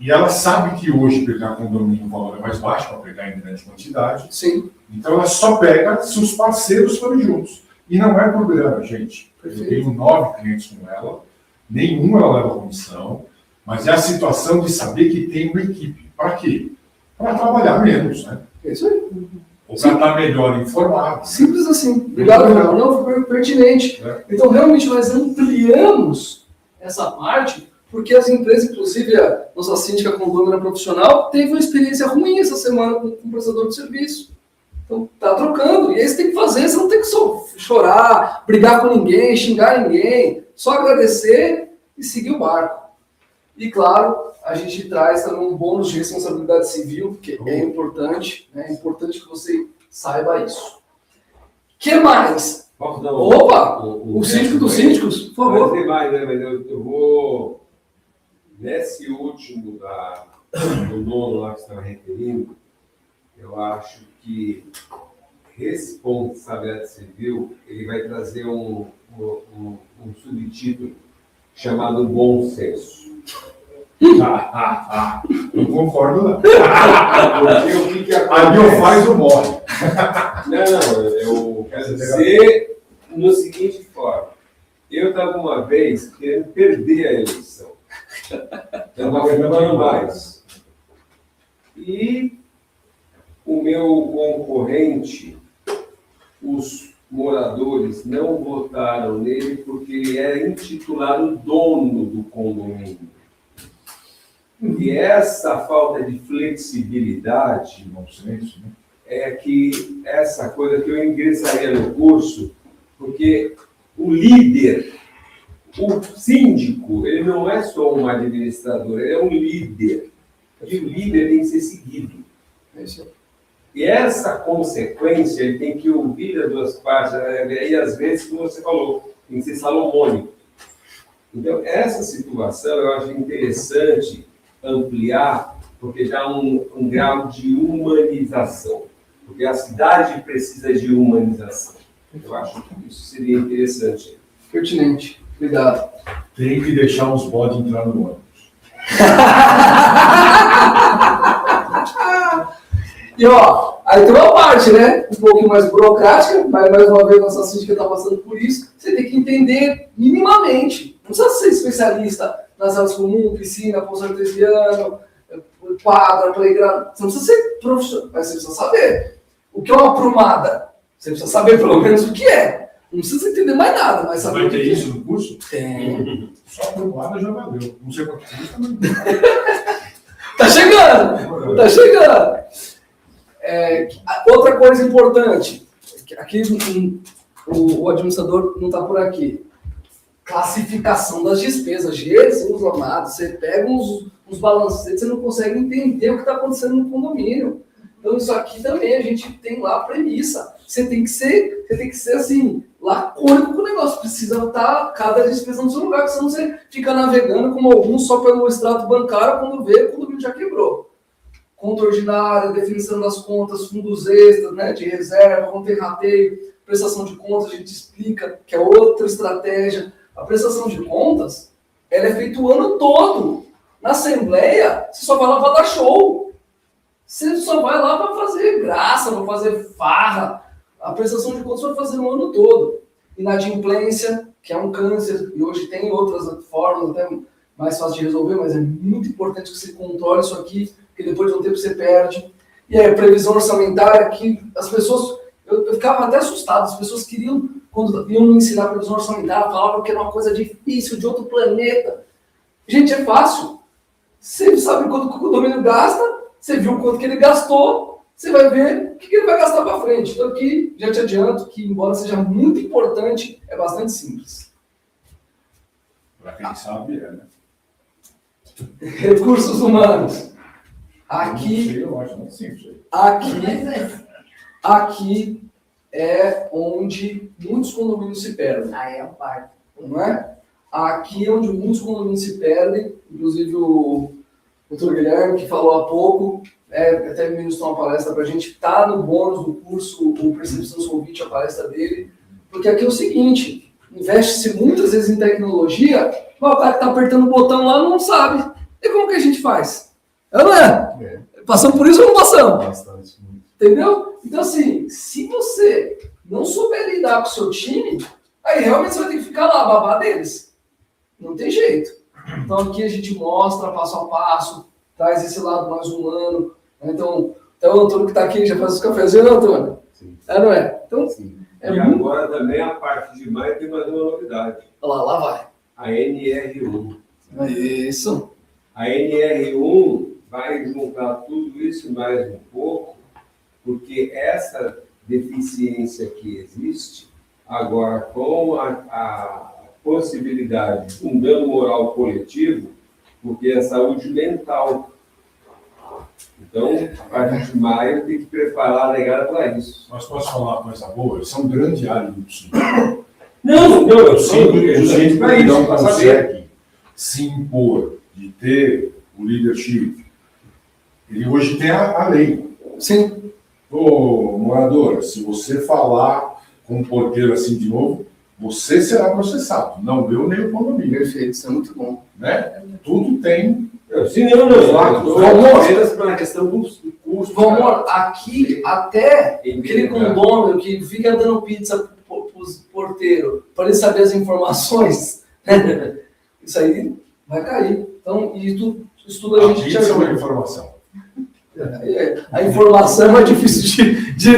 E ela sabe que hoje pegar condomínio o valor é mais baixo para pegar em grande quantidade. Sim. Então ela só pega se os parceiros forem juntos. E não é problema, gente. Perfeito. Eu tenho 9 clientes com ela, nenhum ela leva comissão, mas é a situação de saber que tem uma equipe. Para quê? Para trabalhar menos, né? É isso aí. Ou para estar melhor informado. Simples assim. Obrigado, Raul. Não, foi pertinente. É. Então, realmente, nós ampliamos essa parte, porque as empresas, inclusive a nossa síndica condômina profissional, teve uma experiência ruim essa semana com um prestador de serviço. Então, tá trocando. E aí você tem que fazer, você não tem que só chorar, brigar com ninguém, xingar ninguém, só agradecer e seguir o barco. E, claro, a gente traz também um bônus de responsabilidade civil, que é importante, né? É importante que você saiba isso. O que mais? Opa! O síndico dos síndicos, por favor. Tem mais, né? Mas eu vou... Nesse último do nono lá que você estava referindo, eu acho que responsabilidade civil, ele vai trazer um subtítulo chamado bom senso. Não concordo, não. Porque o que acontece? Ali ou faz ou morre. Não, eu quero dizer no seguinte forma. Eu estava uma vez querendo perder a eleição. Estava ficando mais. E o meu concorrente, os moradores não votaram nele porque ele era intitulado dono do condomínio. E essa falta de flexibilidade, é que essa coisa que eu ingressaria no curso, porque o líder O síndico, ele não é só um administrador, ele é um líder. E o líder tem que ser seguido. E essa consequência, ele tem que ouvir as duas partes, e às vezes, como você falou, tem que ser salomônico. Então, essa situação eu acho interessante ampliar, porque já há um grau de humanização. Porque a cidade precisa de humanização. Eu acho que isso seria interessante. Pertinente. Obrigado. Tem que deixar os bodes entrar no ônibus. E ó, aí tem uma parte, né? Um pouquinho mais burocrática, mas mais uma vez nossa síndica está passando por isso. Você tem que entender minimamente. Não precisa ser especialista nas áreas comuns, piscina, poço artesiano, quadra, playground. Você não precisa ser profissional, mas você precisa saber. O que é uma prumada? Você precisa saber pelo menos o que é. Não precisa entender mais nada, mas saber Vai o que ter é. isso no curso? Tem. Só a prumada já valeu. Não sei quanto custa, mas... Tá chegando! Tá chegando! Outra coisa importante, aqui o administrador não está por aqui. Classificação das despesas. Jesus amado, você pega uns balancetes, você não consegue entender o que está acontecendo no condomínio. Então isso aqui também a gente tem lá a premissa. Você tem que ser assim, lacônico com o negócio. Precisa estar cada despesa no seu lugar, porque senão você fica navegando como alguns só pelo extrato bancário, quando vê, o condomínio já quebrou. Conta ordinária, definição das contas, fundos extras, né, de reserva, conta e rateio, prestação de contas, a gente explica que é outra estratégia. A prestação de contas, ela é feita o ano todo. Na Assembleia, você só vai lá para dar show. Você só vai lá para fazer graça, para fazer farra. A prestação de contas vai fazer o ano todo. Inadimplência, que é um câncer, e hoje tem outras formas até mais fáceis de resolver, mas é muito importante que você controle isso aqui, porque depois de um tempo você perde. E aí, previsão orçamentária, que as pessoas... Eu ficava até assustado, as pessoas queriam, quando iam me ensinar previsão orçamentária, falavam que era uma coisa difícil, de outro planeta. Gente, é fácil. Você sabe quanto o condomínio gasta, você viu quanto que ele gastou, você vai ver o que ele vai gastar para frente. Então aqui, já te adianto que, embora seja muito importante, é bastante simples. Para quem sabe, é, né? Recursos humanos. Aqui, Eu acho muito simples. aqui é onde muitos condomínios se perdem. Aí é o parque. Não é? Aqui é onde muitos condomínios se perdem, inclusive o Dr. Guilherme, que falou há pouco, até me ministrou uma palestra para a gente, está no bônus do curso, o Percepção Solvit, a palestra dele, porque aqui é o seguinte, investe-se muitas vezes em tecnologia, mas o cara que está apertando o botão lá não sabe. E como que a gente faz? Não é? Passamos por isso ou não passamos? Bastante. Entendeu? Então, assim, se você não souber lidar com o seu time, aí realmente você vai ter que ficar lá, babar deles. Não tem jeito. Então, aqui a gente mostra passo a passo, traz esse lado mais humano. Então o Antônio que está aqui já faz os cafezinhos, né, Antônio? Sim. Não é? Então, Sim. é E muito... agora também a parte de maio tem mais uma novidade. Lá vai. A NR1. Isso. A NR1 vai juntar tudo isso mais um pouco, porque essa deficiência que existe, agora com a possibilidade de um dano moral coletivo, porque é saúde mental. Então, a partir de maio, tem que preparar a negada para isso. Mas posso falar uma coisa boa? Isso é um grande álibi do síndico. Não, Eu sinto que não para saber. consegue se impor, de ter o leadership. Ele hoje tem a lei. Sim. Ô, morador, se você falar com o porteiro assim de novo, você será processado. Não eu nem o condomínio. Perfeito, isso é muito bom. Né? Tudo tem. Sim, não. Vamos Apenas para a questão do custo. Vamos aqui, até Em aquele lugar. condomínio que fica dando pizza para os porteiros, para ele saber as informações, isso aí vai cair. Então, isso tudo a gente te Isso é uma ajuda. informação. A informação é difícil de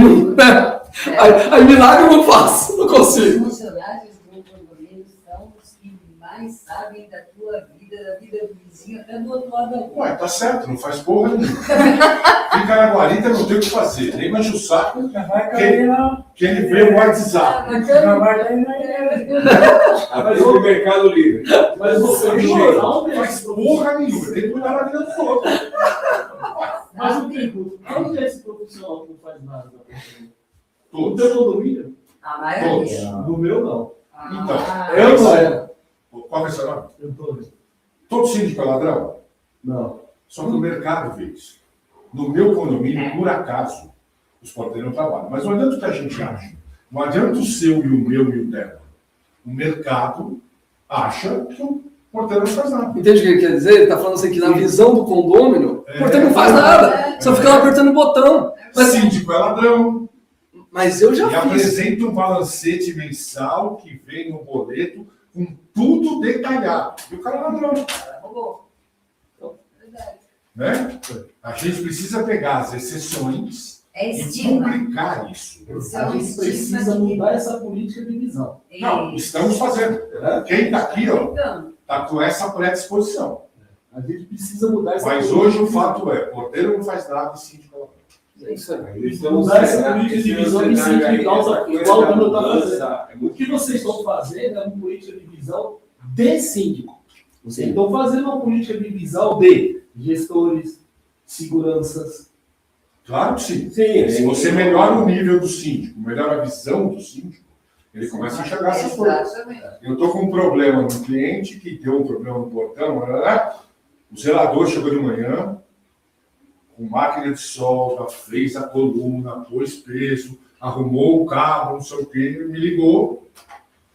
aí milagre eu não faço, não Os consigo. funcionários do condomínio são os que mais mais sabem da tua vida, da vida do vizinho, até do outro lado da rua. Ué, tá certo, não faz porra nenhuma. Fica na guarita, não tem o que fazer. Nem mais o saco que ele vê o WhatsApp. Mas o Mercado Livre. Mas você Não faz porra nenhuma, tem que cuidar da vida do outro. Mas eu pergunto, onde é esse profissional que não faz nada? No Todos. teu condomínio? A maioria. No meu, não. Então, Eu não é. qual é o seu nome? Eu tô vendo. Todo síndico é ladrão? Não. Só que o mercado vê isso. No meu condomínio, por acaso, os porteiros não trabalham. Mas não adianta o que a gente acha. Não adianta o seu e o meu e o dela. O mercado acha que o porteiro não faz nada. Entende o que ele quer dizer? Ele está falando assim que na visão do condômino, o porteiro não faz nada. Só fica lá apertando o botão. Mas síndico é ladrão. Mas eu já E fiz. apresenta um balancete mensal que vem no boleto com tudo detalhado. E o cara é ladrão. Né? A gente precisa pegar as exceções É e estima. publicar isso. A gente precisa mudar essa política de visão. Não, estamos fazendo. Quem está aqui, ó, Então, está com essa predisposição. A gente precisa mudar essa Mas política. hoje o fato é, porteiro não faz nada e síndico é ladrão. É isso aí. Estamos Mudar essa política de visão e incentivar igual o Bruno está fazendo. O que vocês estão fazendo é uma política de visão de síndico. Vocês estão fazendo uma política de visão de gestores, seguranças. Claro que sim. Sim, Se você melhora o nível do síndico, melhora a visão do síndico, ele começa a enxergar essas coisas. exatamente. Eu estou com um problema no cliente que deu um problema no portão, o zelador chegou de manhã, com máquina de solda, fez a coluna, pôs peso, arrumou o carro, não sei o quê, me ligou,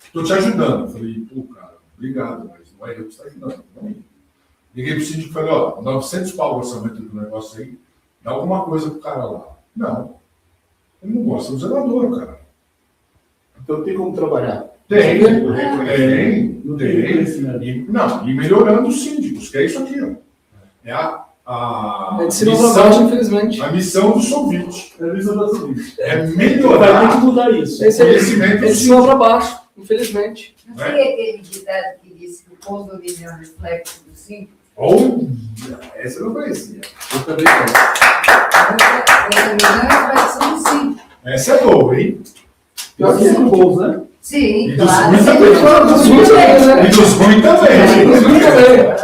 estou te ajudando. Eu falei, pô, cara, obrigado, mas não é eu que estou ajudando. Não. Liguei pro síndico e falei, ó, 900 pau o orçamento do negócio aí, dá alguma coisa pro cara lá. Não. Ele não gosta do zelador, cara. Então tem como trabalhar. Tem. Não tem reconhecimento. E melhorando os síndicos, que é isso aqui, ó. É É de cima pra baixo, infelizmente. a missão do Solvit. É a visão da política. É Vai ter melhorar que mudar isso. Esse é conhecimento de cima pra baixo, infelizmente. Não foi aquele ditado que disse que o condomínio é um reflexo do síndico? Ou, essa eu não conhecia. Eu também não. O condomínio é um reflexo do síndico. Essa é boa, hein? Pior que cinco gols, né? Sim, E dos claro. ruins sim. também. Claro, dos ruins também, né? E dos ruins também. Dos ruins também.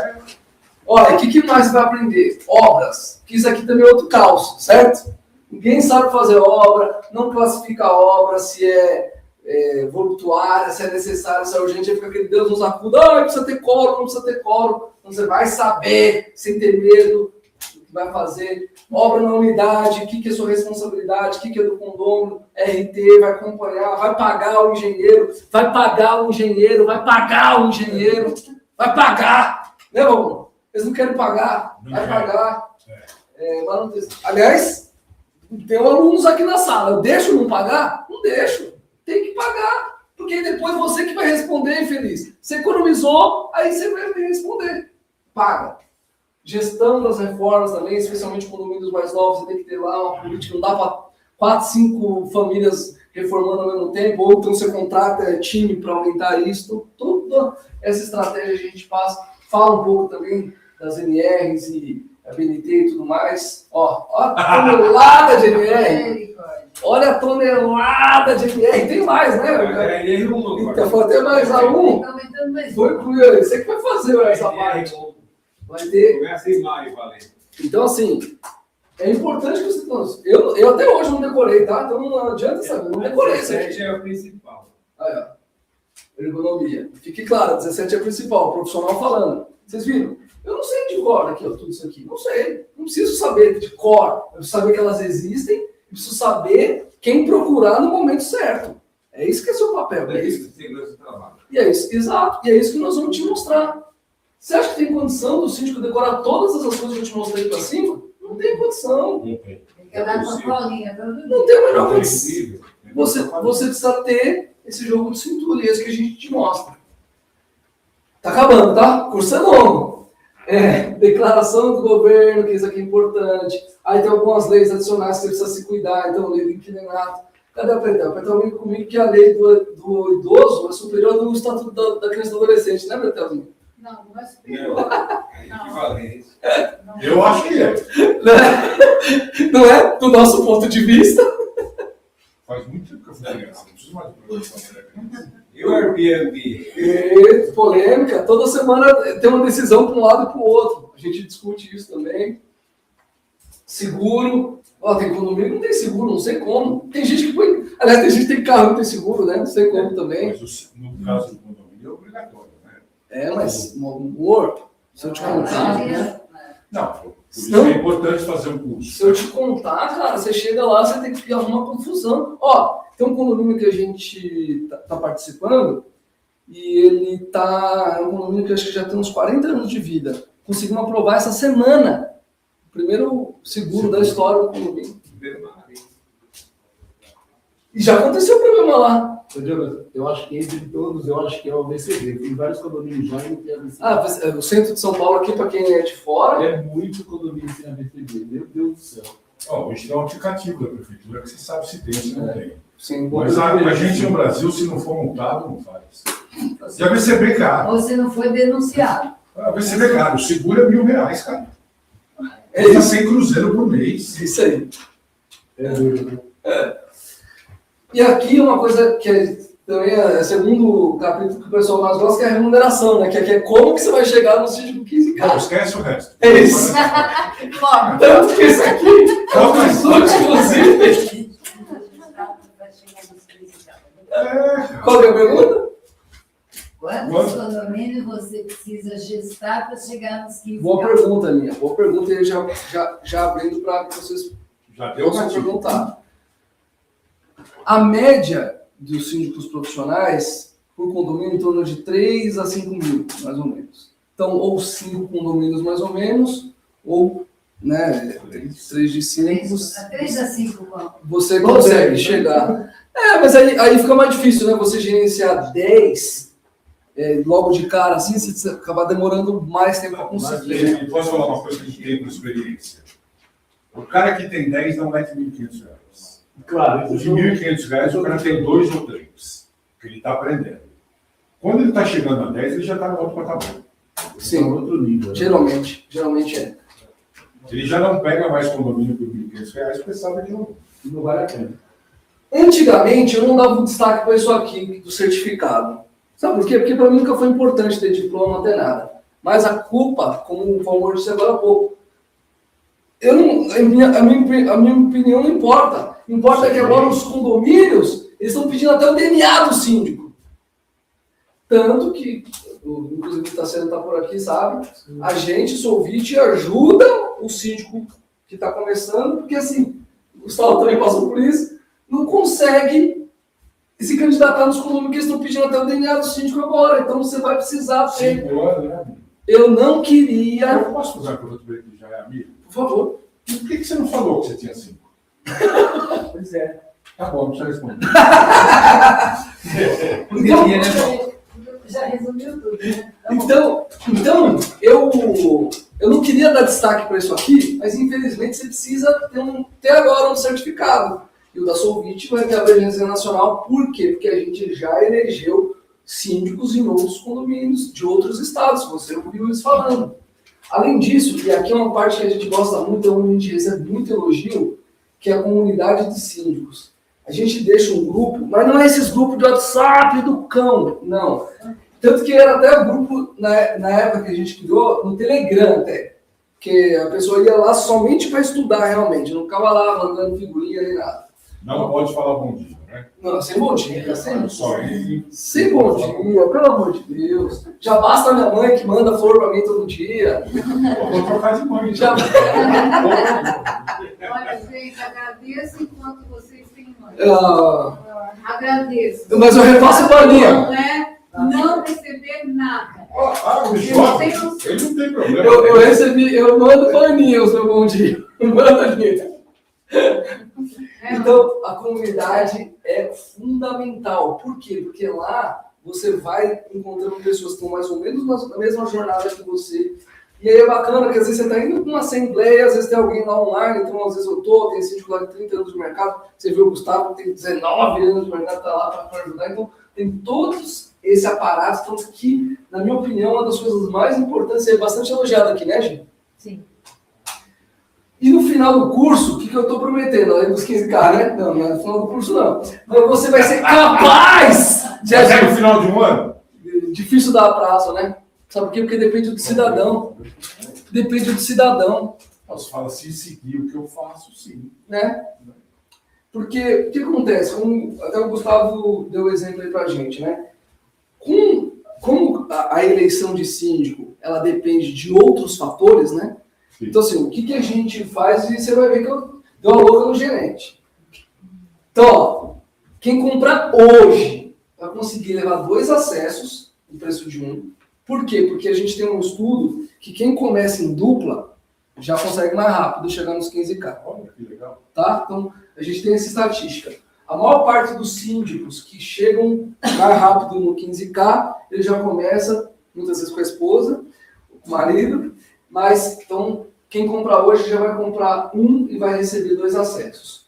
Olha, o que mais você vai aprender? Obras. Que isso aqui também é outro caos, certo? Ninguém sabe fazer obra, não classifica a obra, se é voluntária, se é necessária, se é urgente, aí fica aquele Deus nos acuda, precisa ter quórum, não precisa ter quórum. Então você vai saber, sem ter medo, o que vai fazer. Obra na unidade, o que é sua responsabilidade, o que é do condomínio, RT, vai acompanhar, vai pagar o engenheiro, vai pagar o engenheiro, vai pagar o engenheiro, vai pagar. Né, vamos? Eles não querem pagar, vai pagar. Manutenção. Aliás, tem alunos aqui na sala, eu deixo não pagar? Não deixo. Tem que pagar. Porque depois você que vai responder, infeliz. Você economizou, aí você vai responder. Paga. Gestão das reformas também, especialmente condomínios mais novos, você tem que ter lá uma política, não dá para 4, 5 famílias reformando ao mesmo tempo, ou então você contrata time para aumentar isso. Toda essa estratégia a gente passa. Fala um pouco também das NRs e a BNT e tudo mais. Ó a tonelada de NR. Olha a tonelada de NR. Tem mais, né? Então, foi até mais a um. Tá aumentando mais. Foi cruel. Você que vai fazer essa parte. Vai ter. Começa em maio, valendo. Então, assim, é importante que você... Eu até hoje não decorei, tá? Então não adianta saber. Não decorei isso aqui. 17 é o principal. Aí, ó. Ergonomia. Fique claro, 17 é o principal, o profissional falando. Vocês viram? Eu não sei de cor aqui, ó, tudo isso aqui. Não sei. Não preciso saber de cor. Eu preciso saber que elas existem. Eu preciso saber quem procurar no momento certo. É isso que é seu papel. É isso. Segurança do trabalho. E é isso, exato. E é isso que nós vamos te mostrar. Você acha que tem condição do síndico decorar todas essas coisas que eu te mostrei para cima? Não tem condição. Não tem. Tem que andar com a colinha todo dia. Não tem a menor Não é condição. possível. Você precisa ter esse jogo de cintura, e é isso que a gente te mostra. Tá acabando, tá? Curso é longo. Declaração do governo, que isso aqui é importante. Aí tem algumas leis adicionais que você precisa se cuidar, então lei do inquilinato. Cadê a Pretel? A Pretel vem comigo que a lei do idoso é superior do estatuto da criança e do adolescente, né, Pretelzinho? Não, não é superior. Equivalência. Eu acho que é. Não é? Do nosso ponto de vista. Faz muito tempo que eu fui criança, não preciso mais de programação quando era criança. E o Airbnb? E, polêmica. Toda semana tem uma decisão para um lado e para o outro. A gente discute isso também. Seguro. Ó, tem condomínio que não tem seguro, não sei como. Tem gente que põe. Aliás, tem gente que tem carro que não tem seguro, né? Não sei como também. Mas no caso do condomínio é obrigatório, né? É, mas, amor, se eu te contar, né? Não, por isso é importante fazer um curso. Se eu te contar, cara, você chega lá, você tem que arrumar confusão. Ó, tem um condomínio que a gente tá participando e ele tá. É um condomínio que eu acho que já tem uns 40 anos de vida. Conseguimos aprovar essa semana. O primeiro seguro da história do condomínio. E já aconteceu o problema lá. Eu acho que entre todos, eu acho que é o ABCD. Tem vários condomínios já e não tem ABCD. Ah, o centro de São Paulo aqui, para quem é de fora. É muito condomínio sem ABCD, meu Deus do céu. Hoje tem um aplicativo da prefeitura que você sabe se tem ou se não tem. Sim, mas a gente no Brasil, se não for multado, não faz. E a BCB, cara. Ou se não foi denunciado. A BCB, cara, o seguro é R$1.000, cara. É isso. 100 cruzeiro por mês. Isso aí. É doido. E aqui uma coisa que também é o segundo capítulo que o pessoal mais gosta, que é a remuneração, né? Que é como que você vai chegar no sítio com 15 Não, caras. esquece o resto. É isso. Tanto que isso aqui é um absurdo, inclusive. Qual que é a pergunta? Quantos condomínios você precisa gestar para chegar nos 15 Boa pergunta, Linha. Boa pergunta. E já abrindo para que vocês já deu possam perguntar. A média dos síndicos profissionais por condomínio em torno de 3 a 5 mil, mais ou menos. Então, ou 5 condomínios mais ou menos, ou, né, 3 de 5. 3 a 5, você consegue chegar. Mas aí fica mais difícil, né? Você gerenciar 10 logo de cara, assim, você acabar demorando mais tempo para conseguir. Mas posso falar uma coisa que a gente tem por experiência? O cara que tem 10 não mete R$1.500. Claro. De R$1.500, o cara tem 2 ou 3, que ele está aprendendo. Quando ele está chegando a 10, ele já está no outro patamar. Sim, outro nível. Geralmente é. Ele já não pega mais condomínio por R$1.500, porque sabe que não vale a pena. Antigamente, eu não dava um destaque para isso aqui, do certificado. Sabe por quê? Porque para mim nunca foi importante ter diploma, não ter nada. Mas a culpa, como o Valmor disse agora há pouco, a minha opinião não importa. Importa é que agora os condomínios, eles estão pedindo até o DNA do síndico. Tanto que, inclusive o Tassiano está por aqui, sabe? A gente, Solvit, ajuda o síndico que está começando, porque assim, o Gustavo também passou por isso, não consegue se candidatar nos condomínios que eles estão pedindo até o DNA do síndico agora. Então você vai precisar ter. Eu não queria. Eu posso fazer uma pergunta para ele que já é amigo? Por favor. Por que você não falou que você tinha 5? Pois é. Tá bom, não precisa responder. Já resumiu tudo, né? Então eu não queria dar destaque para isso aqui, mas infelizmente você precisa ter agora um certificado. E o da Solvit vai ter a abrangência nacional. Por quê? Porque a gente já elegeu síndicos em outros condomínios de outros estados, você ouviu eles falando. Além disso, e aqui é uma parte que a gente gosta muito, onde a gente recebe muito elogio, que é a comunidade de síndicos. A gente deixa um grupo, mas não é esses grupos de WhatsApp do cão, não. Tanto que era até o grupo, na época que a gente criou, no Telegram até. Que a pessoa ia lá somente para estudar realmente, não ficava lá mandando figurinha nem nada. Não pode falar bom dia, né? Não, sem bom dia. Sem bom dia, pelo amor de Deus. Já basta a minha mãe que manda flor para mim todo dia. Vou trocar de mãe. Já... Olha, gente, agradeço enquanto vocês têm mãe. Agradeço. Mas eu repasso para a Aninha. Não é não receber nada. Ele não tem problema. Eu mando para a Aninha o seu bom dia. Manda, Aninha. Então, a comunidade é fundamental. Por quê? Porque lá você vai encontrando pessoas que estão mais ou menos na mesma jornada que você, E aí é bacana que às vezes você está indo para uma assembleia, às vezes tem alguém lá online, então às vezes eu tô, tem síndico lá de 30 anos de mercado, você viu o Gustavo, tem 19 anos de mercado, está lá para ajudar, então tem todos esse aparato, então, que, na minha opinião, uma das coisas mais importantes, é bastante elogiado aqui, né, gente? Sim. E no final do curso, o que eu estou prometendo? Além dos 15K, né? Não é no final do curso, não. Mas você vai ser capaz de agir no final de um ano? Difícil dar prazo, né? Sabe por quê? Porque depende do cidadão. Depende do cidadão. Você fala, se seguir o que eu faço, sim. Né? Porque o que acontece? Como até o Gustavo deu o exemplo aí pra gente, né? Como a eleição de síndico, ela depende de outros fatores, né? Sim. Então, assim, o que a gente faz, e você vai ver que eu dou a louca no gerente. Então, ó, quem comprar hoje vai conseguir levar 2 acessos no preço de um. Por quê? Porque a gente tem um estudo que quem começa em dupla já consegue mais rápido chegar nos 15K. Olha que legal. Tá? Então, a gente tem essa estatística. A maior parte dos síndicos que chegam mais rápido no 15K, ele já começa, muitas vezes com a esposa, com o marido, mas, então, quem comprar hoje já vai comprar um e vai receber 2 acessos.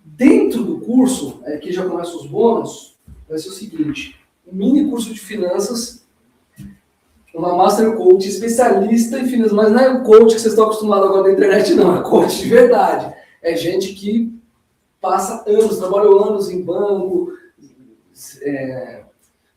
Dentro do curso, aqui já começam os bônus, vai ser o seguinte, um mini curso de finanças, uma Master Coach especialista em finanças, mas não é o coach que vocês estão acostumados agora na internet, não, é coach de verdade. É gente que passa anos, trabalhou anos em banco,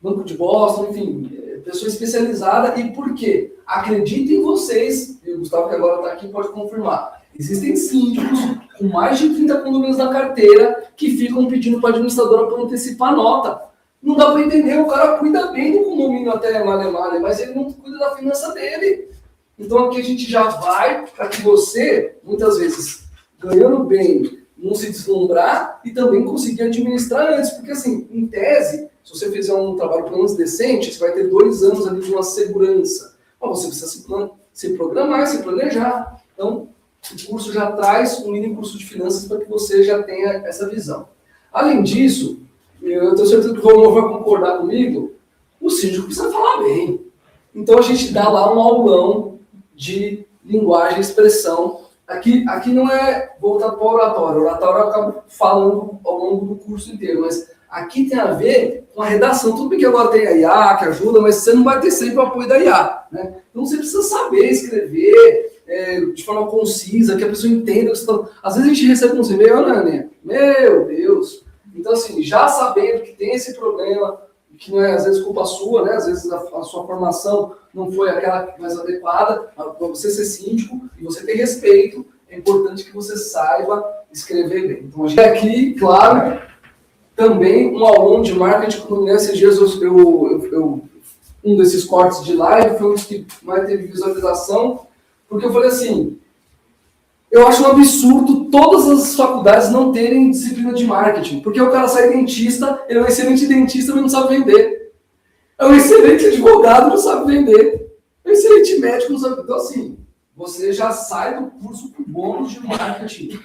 Banco de Boston, enfim, pessoa especializada. E por quê? Acreditem em vocês, e o Gustavo que agora está aqui pode confirmar, existem síndicos com mais de 30 condomínios na carteira que ficam pedindo para a administradora para antecipar a nota. Não dá para entender, o cara cuida bem do condomínio até male, mas ele não cuida da finança dele. Então aqui a gente já vai para que você, muitas vezes, ganhando bem, não se deslumbrar e também conseguir administrar antes. Porque assim, em tese, se você fizer um trabalho pelo menos decente, você vai ter 2 anos ali de uma segurança. Mas você precisa se programar, se planejar. Então, o curso já traz um mini curso de finanças para que você já tenha essa visão. Além disso, eu tenho certeza que o Romão vai concordar comigo, o síndico precisa falar bem. Então a gente dá lá um aulão de linguagem e expressão. Aqui não é voltado para o oratório. O oratório eu acabo falando ao longo do curso inteiro, mas aqui tem a ver com a redação. Tudo bem que agora tem a IA que ajuda, mas você não vai ter sempre o apoio da IA. Né? Então você precisa saber escrever de forma concisa, que a pessoa entenda o que você está... Às vezes a gente recebe uns e-mails, né, Aninha? Meu Deus! Então, assim, já sabendo que tem esse problema, que não é às vezes culpa sua, né? Às vezes a sua formação não foi aquela mais adequada, para você ser síndico e você ter respeito, é importante que você saiba escrever bem. Então, a gente aqui, claro, também um aulão de marketing condominial. Esses dias um desses cortes de live foi um dos que mais teve visualização, porque eu falei assim, eu acho um absurdo todas as faculdades não terem disciplina de marketing, porque o cara sai dentista, ele é um excelente dentista, mas não sabe vender. É um excelente advogado, não sabe vender. É um excelente médico, não sabe... Então, assim, você já sai do curso com bônus de marketing.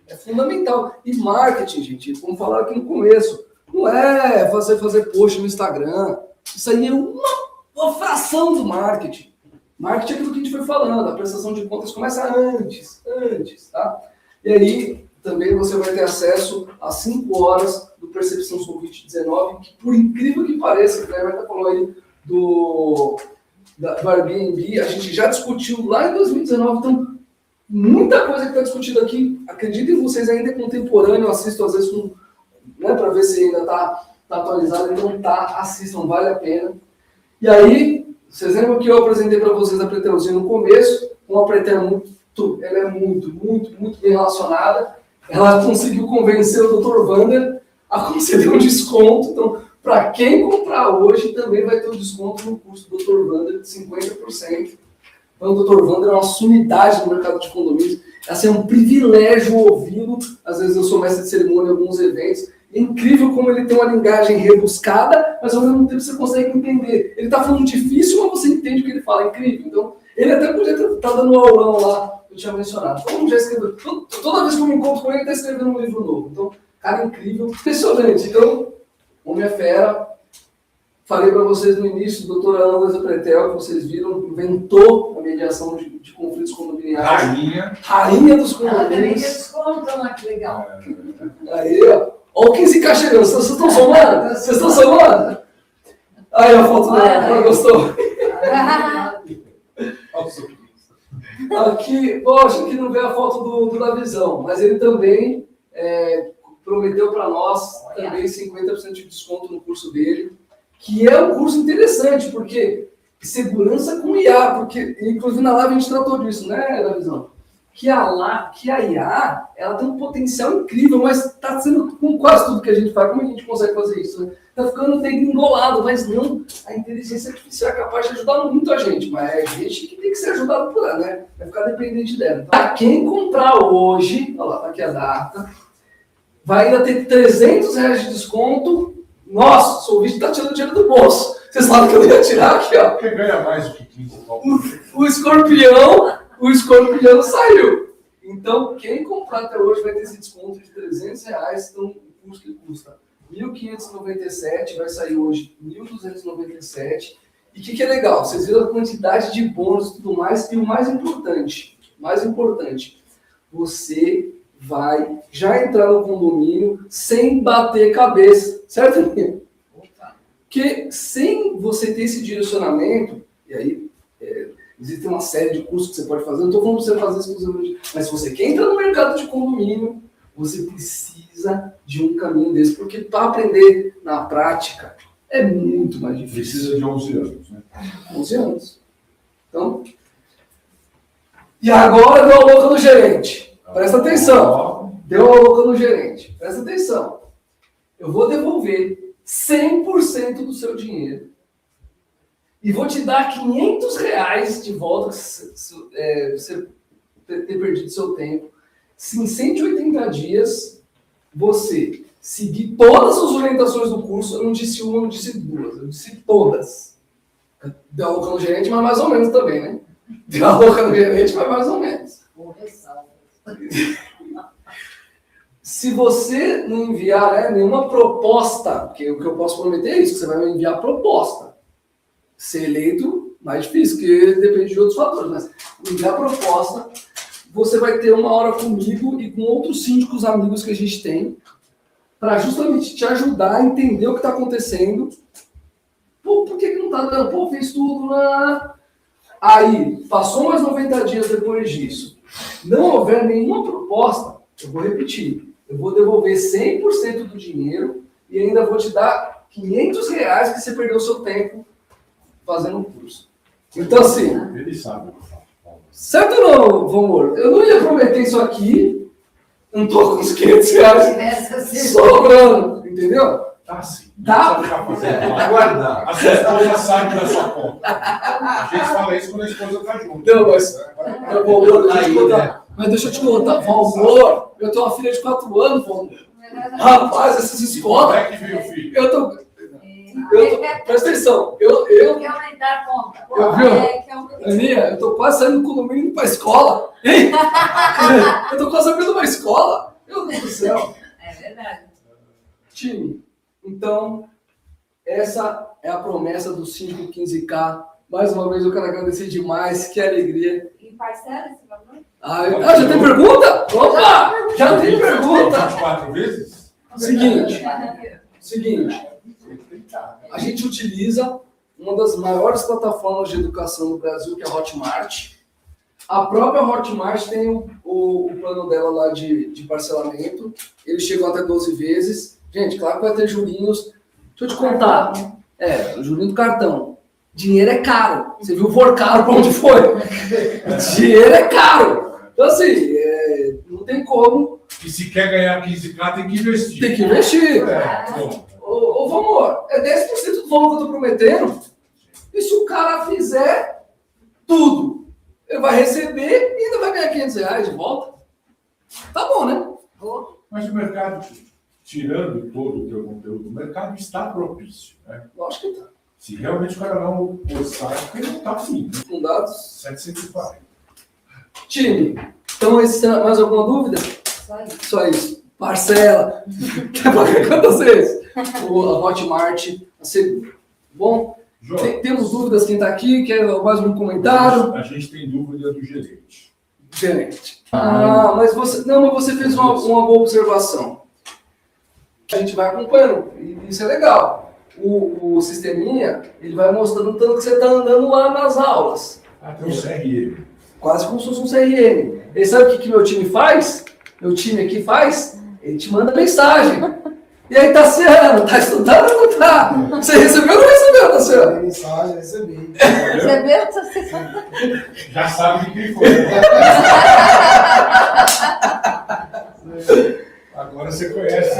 É fundamental. E marketing, gente, como falaram aqui no começo, não é fazer post no Instagram. Isso aí é uma fração do marketing. Marketing é aquilo que a gente foi falando, a prestação de contas começa antes, tá? E aí, também você vai ter acesso a 5 horas do Percepção Covid-19, que por incrível que pareça, que a Roberta falou aí do Airbnb, a gente já discutiu lá em 2019, então muita coisa que está discutida aqui, acreditem vocês, ainda é contemporâneo, eu assisto às vezes para ver se ainda está atualizado, então assistam, vale a pena. E aí, vocês lembram que eu apresentei para vocês a Pretelzinha no começo? Uma Pretel ela é muito bem relacionada. Ela conseguiu convencer o Dr. Wander a conceder um desconto. Então, para quem comprar hoje, também vai ter um desconto no curso do Dr. Wander de 50%. Então, o Dr. Wander é uma sumidade no mercado de condomínios. Assim, é um privilégio ouvi-lo. Às vezes eu sou mestre de cerimônia em alguns eventos. É incrível como ele tem uma linguagem rebuscada, mas ao mesmo tempo você consegue entender. Ele está falando difícil, mas você entende o que ele fala. É incrível. Então, ele até podia estar dando um aulão lá, eu tinha mencionado. Todo mundo já escreveu. Toda vez que eu me encontro com ele, ele está escrevendo um livro novo. Então, cara, incrível, impressionante. Então, homem é fera. Falei para vocês no início, a doutora Ana Luísa Pretel, que vocês viram, inventou a mediação de conflitos condominiais. Rainha dos condomínios. Também desconto, olha que legal. Aí, ó. Olha o 15K chegando. Vocês estão somando? Vocês estão somando? Aí a foto dela, gostou? Aqui, poxa, aqui não vê a foto do da visão, mas ele também prometeu para nós também 50% de desconto no curso dele, que é um curso interessante, porque segurança com IA, porque inclusive na live a gente tratou disso, né, da visão? Que a IA, ela tem um potencial incrível, mas está sendo com quase tudo que a gente faz, como a gente consegue fazer isso, né? Está ficando degringolado, mas não, a inteligência artificial é capaz de ajudar muito a gente, mas é a gente que tem que ser ajudado por ela, né? Vai ficar dependente dela. Então, quem comprar hoje, olha lá, tá aqui a data, vai ainda ter R$300 de desconto. Nossa, o vídeo está tirando dinheiro do bolso. Vocês sabem que eu ia tirar aqui, ó. Quem ganha mais do que 15 o escorpião saiu. Então, quem comprar até hoje vai ter esse desconto de R$300, então o custo que custa R$1.597, vai sair hoje R$1.297. E o que é legal? Vocês viram a quantidade de bônus e tudo mais, e o mais importante, você vai já entrar no condomínio sem bater cabeça, certo, amigo? Porque sem você ter esse direcionamento, e aí existe uma série de cursos que você pode fazer, não estou falando para você fazer exclusivamente, mas se você quer entrar no mercado de condomínio, você precisa de um caminho desse, porque para aprender na prática é muito mais difícil. Precisa de 11 anos, né? 11 anos. Então, e agora deu a louca no gerente. Presta atenção. Deu a louca no gerente. Presta atenção. Eu vou devolver 100% do seu dinheiro e vou te dar R$500 de volta, você ter perdido seu tempo. Se em 180 dias você seguir todas as orientações do curso, eu não disse uma, não disse duas, eu disse todas. Deu a louca no gerente, mas mais ou menos também, né? Deu a louca no gerente, mas mais ou menos. Se você não enviar nenhuma proposta, porque o que eu posso prometer é isso, que você vai me enviar proposta. Ser eleito, mais difícil, porque depende de outros fatores, mas enviar proposta, você vai ter uma hora comigo e com outros síndicos amigos que a gente tem, para justamente te ajudar a entender o que está acontecendo. Pô, por que não está dando? Pô, fez tudo lá. Aí, passou mais 90 dias depois disso, não houver nenhuma proposta, eu vou repetir. Eu vou devolver 100% do dinheiro e ainda vou te dar R$500 que você perdeu o seu tempo fazendo um curso. Então, assim... Ele sabe. Certo ou não, Vomor? Eu não ia prometer isso aqui, não tô com os R$500 sobrando, entendeu? Tá sim. Dá? Aguardar. A sua esposa sabe da sua conta. A gente fala isso quando a esposa tá junto. Não, mas... Mas deixa eu te contar, Valmor, eu tenho uma filha de 4 anos, Valmor. Rapaz, essas escolas... Como é que veio o filho? Presta atenção, Quer aumentar a conta? Aninha, eu tô quase saindo do condomínio indo pra escola. Hein? Eu tô quase abrindo uma escola. Meu Deus do céu. É verdade. Time, então, essa é a promessa do síndico 15K. Mais uma vez eu quero agradecer demais, que alegria. Em parcela esse valor? Já tem pergunta? Opa! Já tem pergunta! 4 vezes? Seguinte, a gente utiliza uma das maiores plataformas de educação do Brasil, que é a Hotmart. A própria Hotmart tem o plano dela lá de parcelamento. Eles chegam até 12 vezes. Gente, claro que vai ter jurinhos. Deixa eu te contar. O jurinho do cartão. Dinheiro é caro. Você viu for caro pra onde foi? Dinheiro é caro. Então, assim, não tem como. E se quer ganhar 15K, tem que investir. Tem que investir. Ô, Vomor, é 10% do valor que eu tô prometendo. E se o cara fizer tudo, ele vai receber e ainda vai ganhar R$500 de volta. Tá bom, né? Mas o mercado, tirando todo o teu conteúdo, o mercado está propício, né? Lógico que tá. Se realmente o cara não postar, porque ele não tá afim. Fundados. 740. Time, então mais alguma dúvida? Só isso. Parcela. Quer pagar quantas vezes? A Hotmart, Bom, João, temos dúvidas quem está aqui? Quer mais um comentário? a gente tem dúvida do gerente. Gerente. Mas você fez uma boa observação. A gente vai acompanhando, e isso é legal. O sisteminha, ele vai mostrando o tanto que você está andando lá nas aulas. Tem um CRM. Quase como se fosse um CRM. E sabe o que meu time faz? Meu time aqui faz? Ele te manda mensagem. E aí, Tassiano, tá estudando ou não tá? Você recebeu ou não recebeu, Tassiano? Mensagem, recebi. Recebeu, Tassiano? Já sabe de quem foi. Agora você conhece.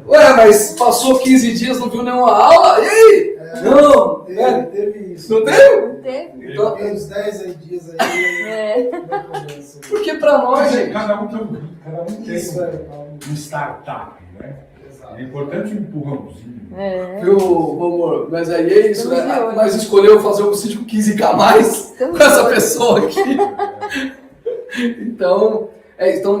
Ué, mas passou 15 dias, não viu nenhuma aula? E aí? Não. Teve isso. Não teve? Não teve? Então, Tem uns 10 dias aí. porque pra nós, gente... Cada um tem um Isso, um startup, né? É importante um empurrãozinho. Viu, amor? Mas aí é isso, né? Nós escolhemos fazer um sítio com 15K mais com essa pessoa aqui. Então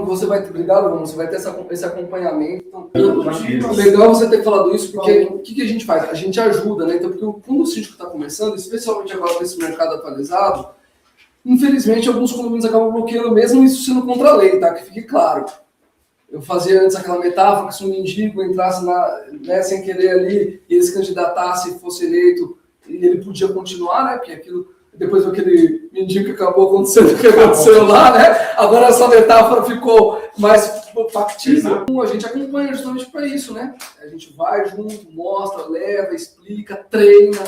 você vai ter, obrigado, irmão, você vai ter esse acompanhamento. Então, legal você ter falado isso, porque o que a gente faz? A gente ajuda, né? Então, porque quando o síndico está começando, especialmente agora com esse mercado atualizado, infelizmente alguns condomínios acabam bloqueando mesmo isso sendo contra a lei, tá? Que fique claro. Eu fazia antes aquela metáfora que se um mendigo entrasse sem querer ali e ele se candidatasse e fosse eleito, e ele podia continuar, né? Porque aquilo, depois daquele mendigo que acabou acontecendo o que aconteceu lá, né? Agora essa metáfora ficou mais factível. A gente acompanha justamente para isso, né? A gente vai junto, mostra, leva, explica, treina.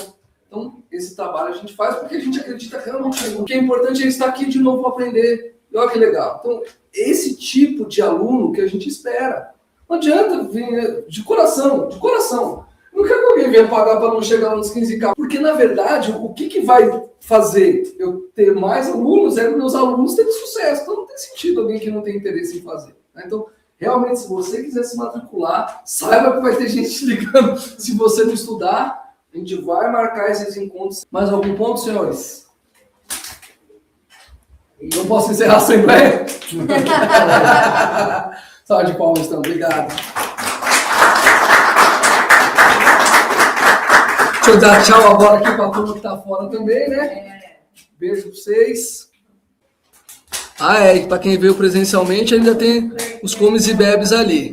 Então, esse trabalho a gente faz porque a gente acredita realmente. O que é importante é estar aqui de novo para aprender. E olha que legal. Então, esse tipo de aluno que a gente espera. Não adianta vir de coração. Não quero que alguém venha pagar para não chegar nos 15K. Porque, na verdade, o que vai fazer eu ter mais alunos é meus alunos terem sucesso. Então, não tem sentido alguém que não tem interesse em fazer. Né? Então, realmente, se você quiser se matricular, saiba que vai ter gente ligando. Se você não estudar, a gente vai marcar esses encontros. Mais algum ponto, senhores? Não posso encerrar a assembleia? Salve de palmas, então. Obrigado. Deixa eu dar tchau agora aqui para a turma que está fora também, né? Beijo para vocês. E para quem veio presencialmente, ainda tem os comes e bebes ali.